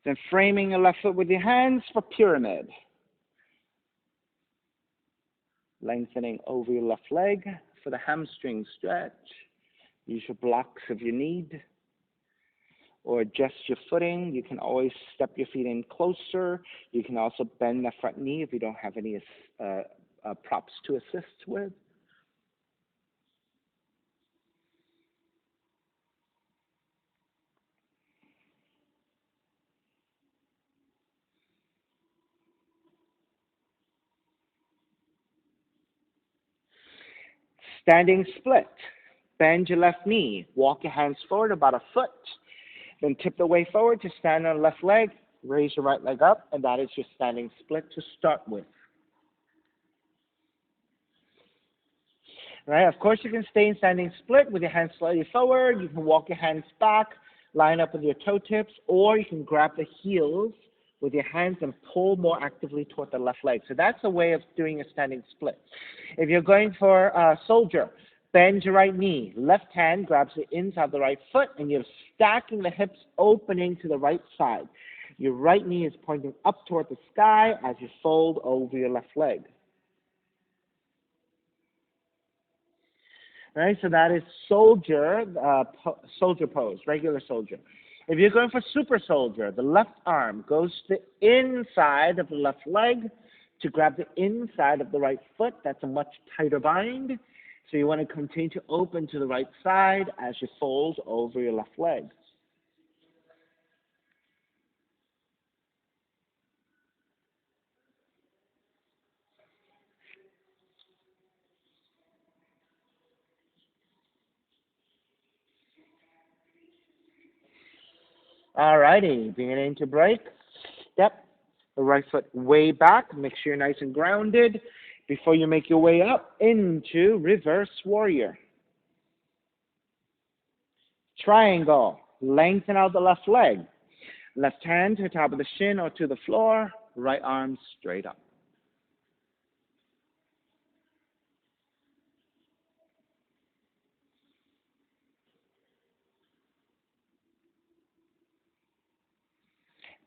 Then framing your left foot with your hands for pyramid. Lengthening over your left leg for the hamstring stretch. Use your blocks if you need. Or adjust your footing. You can always step your feet in closer. You can also bend the front knee if you don't have any props to assist with. Standing split. Bend your left knee. Walk your hands forward about a foot. Then tip the way forward to stand on the left leg. Raise your right leg up, and that is your standing split to start with. Right? Of course, you can stay in standing split with your hands slightly forward. You can walk your hands back, line up with your toe tips, or you can grab the heels with your hands and pull more actively toward the left leg. So that's a way of doing a standing split. If you're going for a soldier, bend your right knee. Left hand grabs the inside of the right foot, and you're stacking the hips, opening to the right side. Your right knee is pointing up toward the sky as you fold over your left leg. Right, so that is soldier pose, regular soldier. If you're going for super soldier, the left arm goes to the inside of the left leg to grab the inside of the right foot. That's a much tighter bind. So you want to continue to open to the right side as you fold over your left leg. All righty, beginning to break. Step the right foot way back. Make sure you're nice and grounded before you make your way up into reverse warrior. Triangle. Lengthen out the left leg. Left hand to the top of the shin or to the floor. Right arm straight up.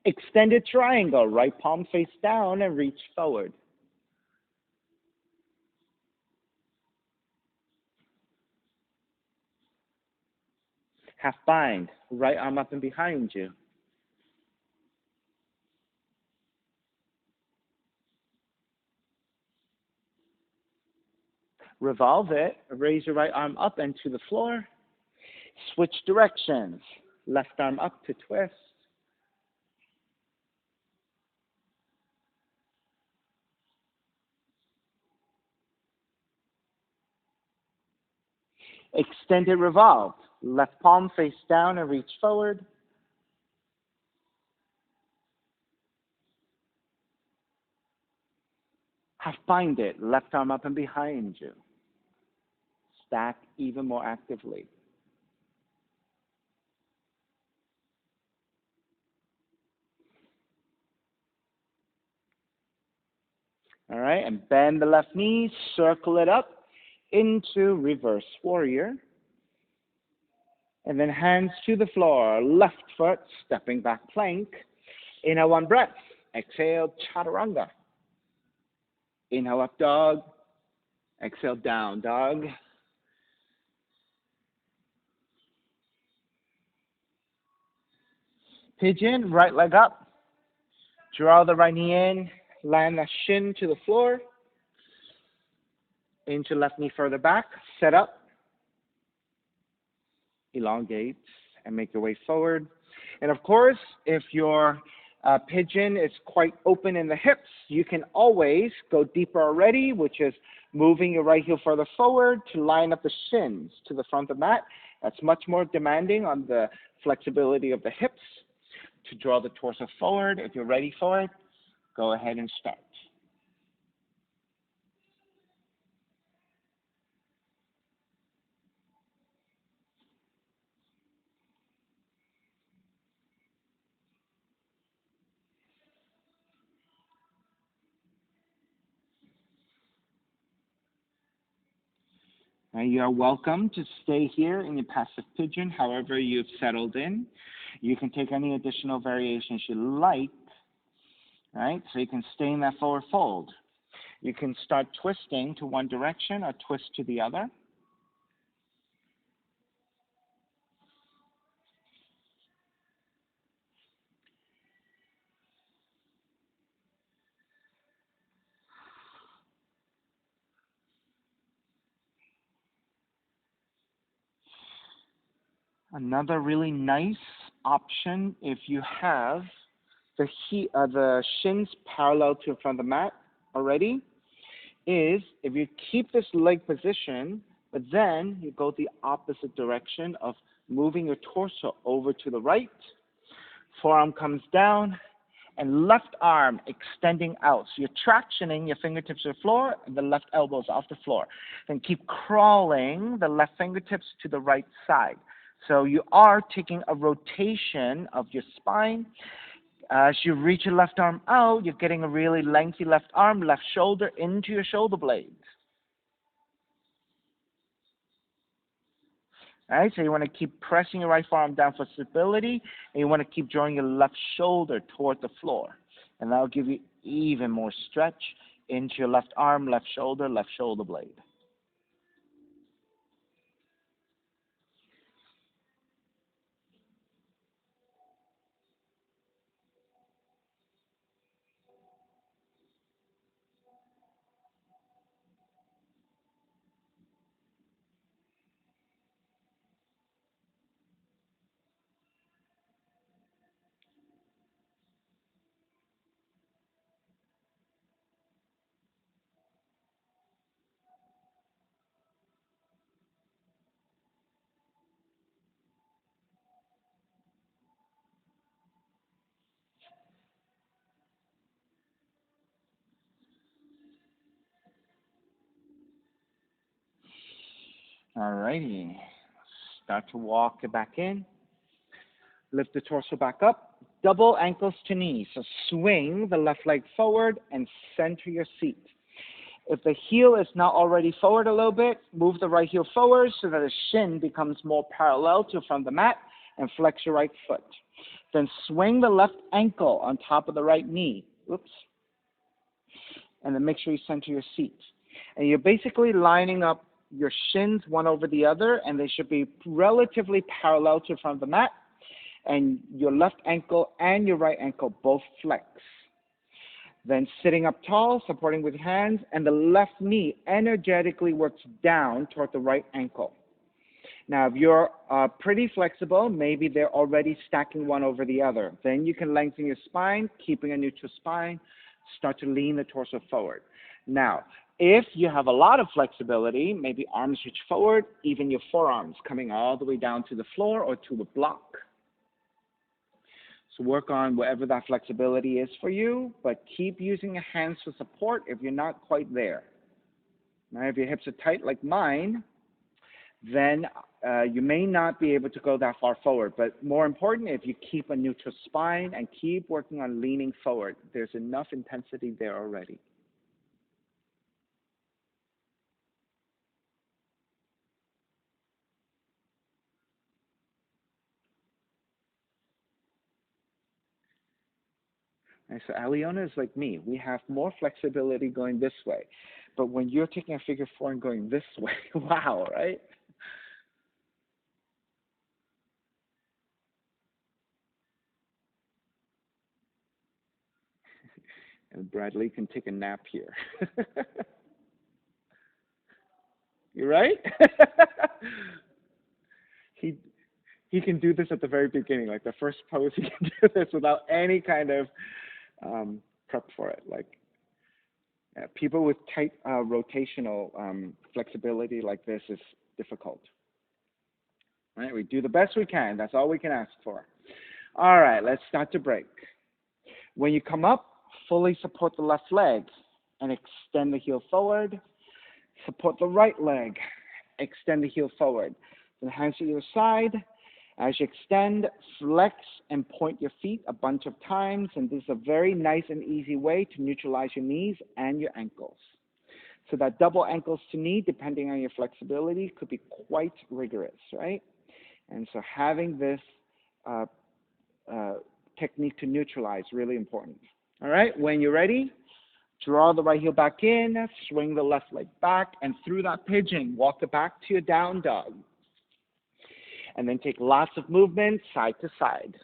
Extended triangle. Right palm face down and reach forward. Half bind. Right arm up and behind you. Revolve it. Raise your right arm up and to the floor. Switch directions. Left arm up to twist. Extended revolve. Left palm face down and reach forward. Half bind it. Left arm up and behind you. Stack even more actively. All right, and bend the left knee, circle it up into reverse warrior. And then hands to the floor, left foot, stepping back plank. Inhale, one breath. Exhale, chaturanga. Inhale, up dog. Exhale, down dog. Pigeon, right leg up. Draw the right knee in. Land the shin to the floor. Into left knee further back. Set up. Elongate and make your way forward. And of course, if you're Pigeon is quite open in the hips. You can always go deeper already, which is moving your right heel further forward to line up the shins to the front of the mat. That's much more demanding on the flexibility of the hips. To draw the torso forward, if you're ready for it, go ahead and start. Now, you are welcome to stay here in your passive pigeon, however you've settled in. You can take any additional variations you like, right? So you can stay in that forward fold. You can start twisting to one direction or twist to the other. Another really nice option, if you have the shins parallel to in front of the mat already, is if you keep this leg position, but then you go the opposite direction of moving your torso over to the right, forearm comes down, and left arm extending out. So you're tractioning your fingertips to the floor, and the left elbows off the floor. Then keep crawling the left fingertips to the right side. So you are taking a rotation of your spine. As you reach your left arm out, you're getting a really lengthy left arm, left shoulder into your shoulder blades. All right, so you want to keep pressing your right forearm down for stability, and you want to keep drawing your left shoulder toward the floor. And that will give you even more stretch into your left arm, left shoulder blade. All righty. Start to walk it back in. Lift the torso back up. Double ankles to knees. So swing the left leg forward and center your seat. If the heel is not already forward a little bit, move the right heel forward so that the shin becomes more parallel to from the mat, and flex your right foot. Then swing the left ankle on top of the right knee. Oops. And then make sure you center your seat. And you're basically lining up your shins one over the other, and they should be relatively parallel to from the mat. And your left ankle and your right ankle both flex. Then sitting up tall, supporting with hands, and the left knee energetically works down toward the right ankle. Now, if you're pretty flexible, maybe they're already stacking one over the other. Then you can lengthen your spine, keeping a neutral spine, start to lean the torso forward. Now, if you have a lot of flexibility, maybe arms reach forward, even your forearms coming all the way down to the floor or to the block. So work on whatever that flexibility is for you, but keep using your hands for support if you're not quite there. Now, if your hips are tight like mine, then you may not be able to go that far forward. But more important, if you keep a neutral spine and keep working on leaning forward, there's enough intensity there already. And so Aliona is like me. We have more flexibility going this way. But when you're taking a figure four and going this way, wow, right? And Bradley can take a nap here. You right? he he can do this at the very beginning, like the first pose. He can do this without any kind of prep for it. Like people with tight rotational flexibility like this is difficult. Right? We do the best we can. That's all we can ask for. All right, let's start to break. When you come up, fully support the left leg and extend the heel forward. Support the right leg. Extend the heel forward. Then hands to either side. As you extend, flex and point your feet a bunch of times. And this is a very nice and easy way to neutralize your knees and your ankles. So that double ankles to knee, depending on your flexibility, could be quite rigorous, right? And so having this technique to neutralize, really important. All right, when you're ready, draw the right heel back in, swing the left leg back, and through that pigeon, walk it back to your down dog. And then take lots of movement side to side.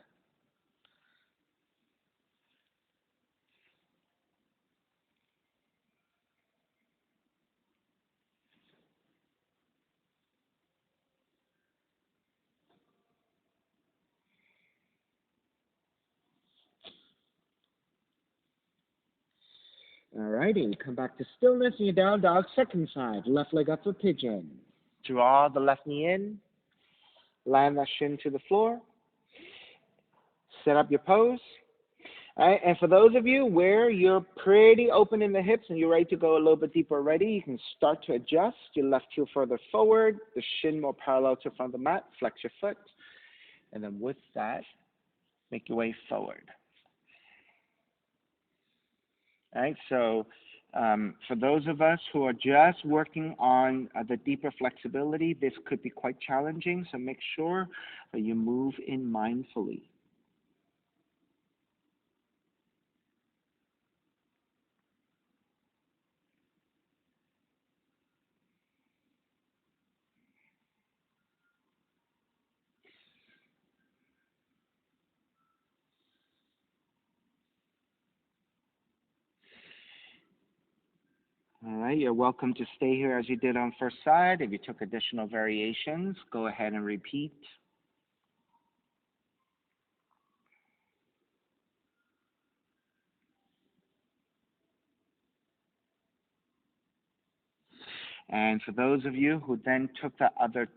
All righty, come back to stillness in your down dog, second side. Left leg up for pigeon. Draw the left knee in, land that shin to the floor. Set up your pose. All right, and for those of you where you're pretty open in the hips and you're ready to go a little bit deeper already, you can start to adjust your left heel further forward, the shin more parallel to the front of the mat, flex your foot, and then with that, make your way forward. All right, so for those of us who are just working on the deeper flexibility, this could be quite challenging, so make sure that you move in mindfully. All right, you're welcome to stay here as you did on first side. If you took additional variations, go ahead and repeat. And for those of you who then took that other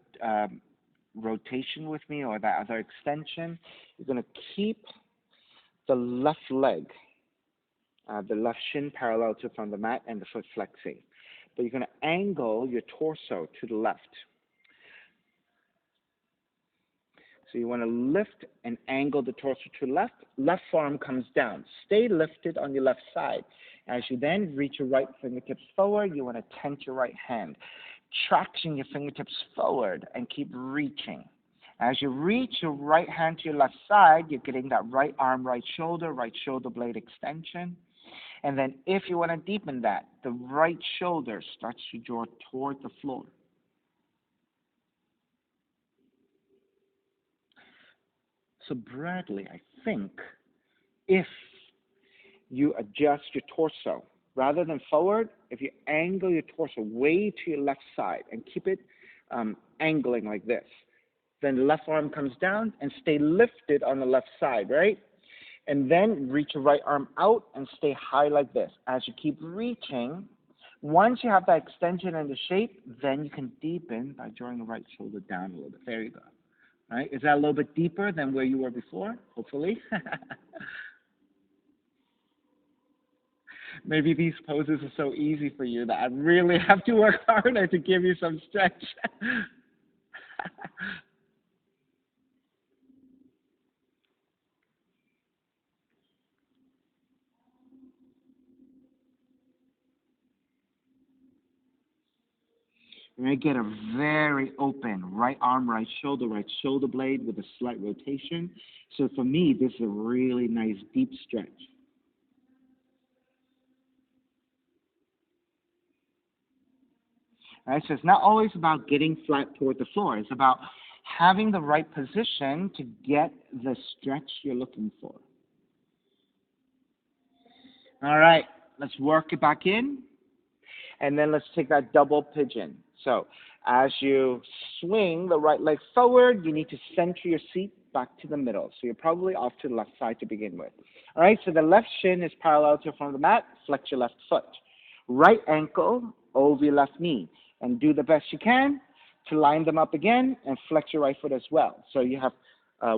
rotation with me or that other extension, you're going to keep the left leg, the left shin parallel to from the mat and the foot flexing. But you're going to angle your torso to the left. So you want to lift and angle the torso to the left. Left forearm comes down. Stay lifted on your left side. As you then reach your right fingertips forward, you want to tent your right hand. Traction your fingertips forward and keep reaching. As you reach your right hand to your left side, you're getting that right arm, right shoulder blade extension. And then if you want to deepen that, the right shoulder starts to draw toward the floor. So Bradley, I think if you adjust your torso, rather than forward, if you angle your torso way to your left side and keep it angling like this, then the left arm comes down and stay lifted on the left side, right? And then reach your right arm out and stay high like this. As you keep reaching, once you have that extension and the shape, then you can deepen by drawing the right shoulder down a little bit. There you go. All right? Is that a little bit deeper than where you were before? Hopefully. Maybe these poses are so easy for you that I really have to work harder to give you some stretch. You're going to get a very open right arm, right shoulder blade with a slight rotation. So for me, this is a really nice deep stretch. All right, so it's not always about getting flat toward the floor. It's about having the right position to get the stretch you're looking for. All right, let's work it back in. And then let's take that double pigeon. So As you swing the right leg forward, you need to center your seat back to the middle. So you're probably off to the left side to begin with. All right, so the left shin is parallel to the front of the mat. Flex your left foot. Right ankle over your left knee. And do the best you can to line them up again and flex your right foot as well. So you have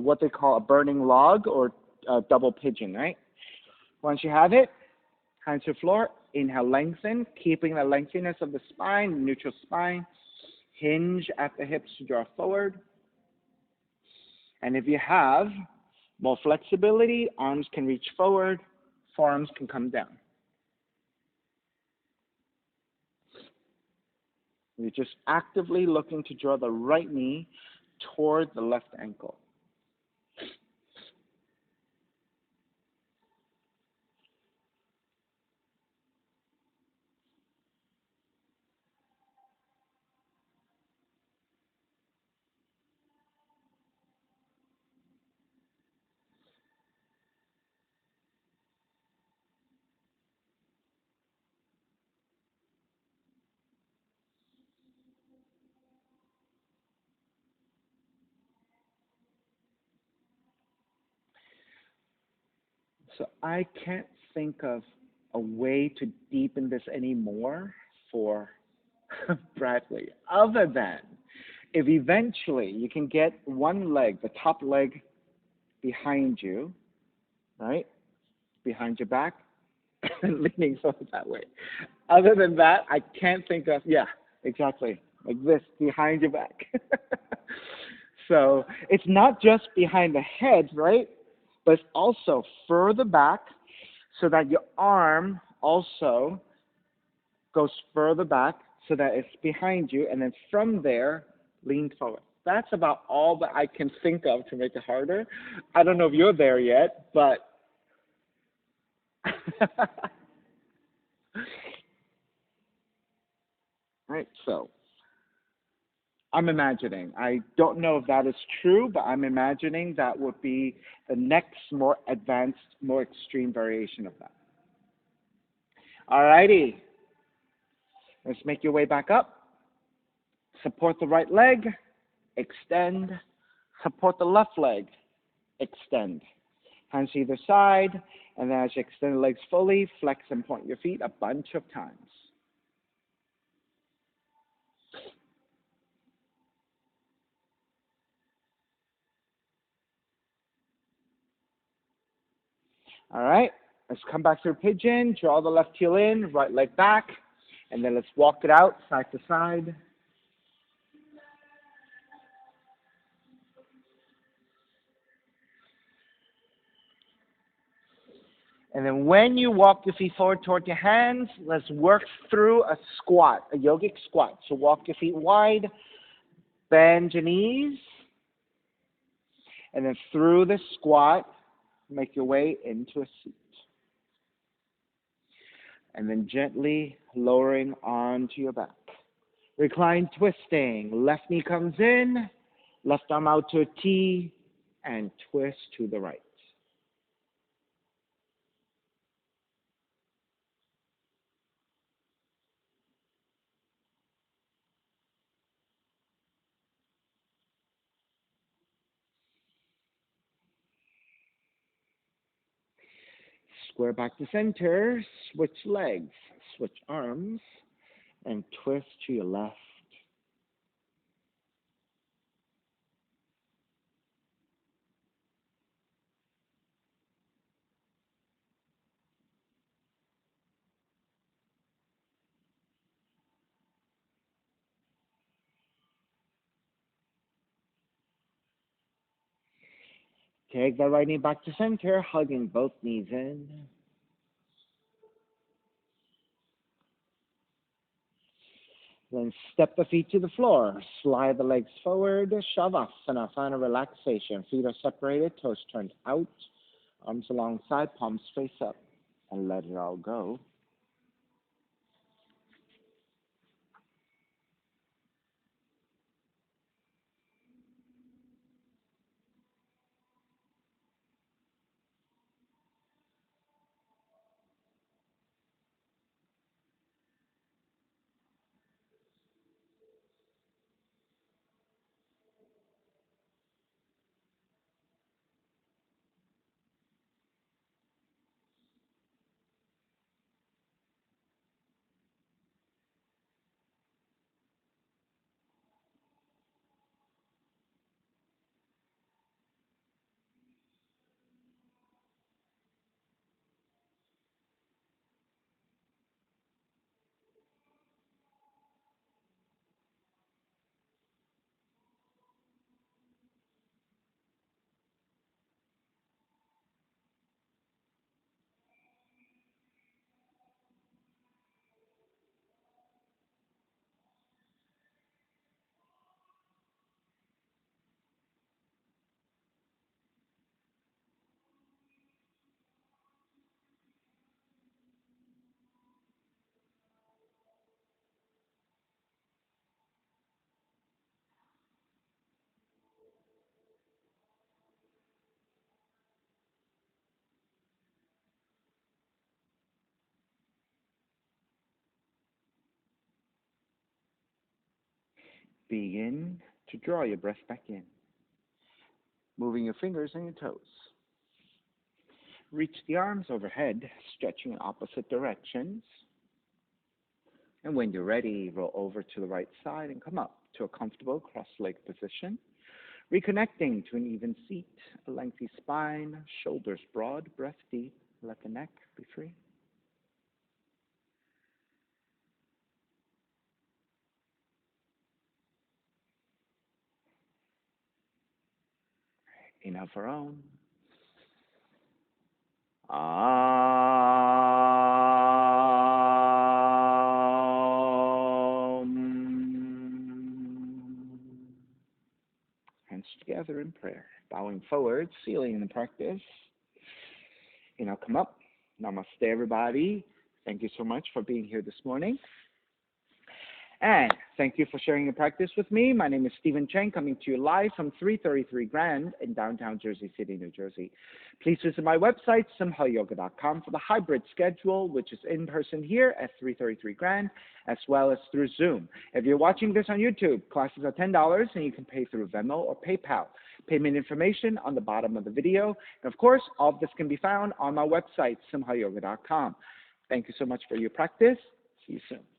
what they call a burning log or a double pigeon, right? Once you have it, hands to the floor. Inhale, lengthen, keeping the lengthiness of the spine, neutral spine. Hinge at the hips to draw forward. And if you have more flexibility, arms can reach forward, forearms can come down. You're just actively looking to draw the right knee toward the left ankle. So I can't think of a way to deepen this anymore for Bradley, other than if eventually you can get one leg, the top leg, behind you, right? Behind your back, leaning forward that way. Other than that, I can't think of, yeah, exactly, like this, behind your back. So it's not just behind the head, right? But it's also further back so that your arm also goes further back so that it's behind you, and then from there, lean forward. That's about all that I can think of to make it harder. I don't know if you're there yet, but right, so I'm imagining. I don't know if that is true, but I'm imagining that would be the next more advanced, more extreme variation of that. All righty. Let's make your way back up. Support the right leg, extend. Support the left leg, extend. Hands to either side, and then as you extend the legs fully, flex and point your feet a bunch of times. All right, let's come back to a pigeon. Draw the left heel in, right leg back, and then let's walk it out side to side. And then when you walk your feet forward toward your hands, let's work through a squat, a yogic squat. So walk your feet wide, bend your knees, and then through the squat, make your way into a seat. And then gently lowering onto your back. Recline twisting. Left knee comes in, left arm out to a T, and twist to the right. Square back to center, switch legs, switch arms, and twist to your left. Take the right knee back to center, hugging both knees in. Then step the feet to the floor. Slide the legs forward. Shavasana, final relaxation. Feet are separated, toes turned out. Arms alongside, palms face up. And let it all go. Begin to draw your breath back in, moving your fingers and your toes. Reach the arms overhead, stretching in opposite directions. And when you're ready, roll over to the right side and come up to a comfortable cross-leg position. Reconnecting to an even seat, a lengthy spine, shoulders broad, breath deep. Let the neck be free. Inhale for Om. Hands together in prayer, bowing forward, sealing the practice. Inhale, come up. Namaste, everybody. Thank you so much for being here this morning. And thank you for sharing your practice with me. My name is Stephen Chang, coming to you live from 333 Grand in downtown Jersey City, New Jersey. Please visit my website, simhayoga.com, for the hybrid schedule, which is in person here at 333 Grand, as well as through Zoom. If you're watching this on YouTube, classes are $10, and you can pay through Venmo or PayPal. Payment information on the bottom of the video. And of course, all of this can be found on my website, simhayoga.com. Thank you so much for your practice. See you soon.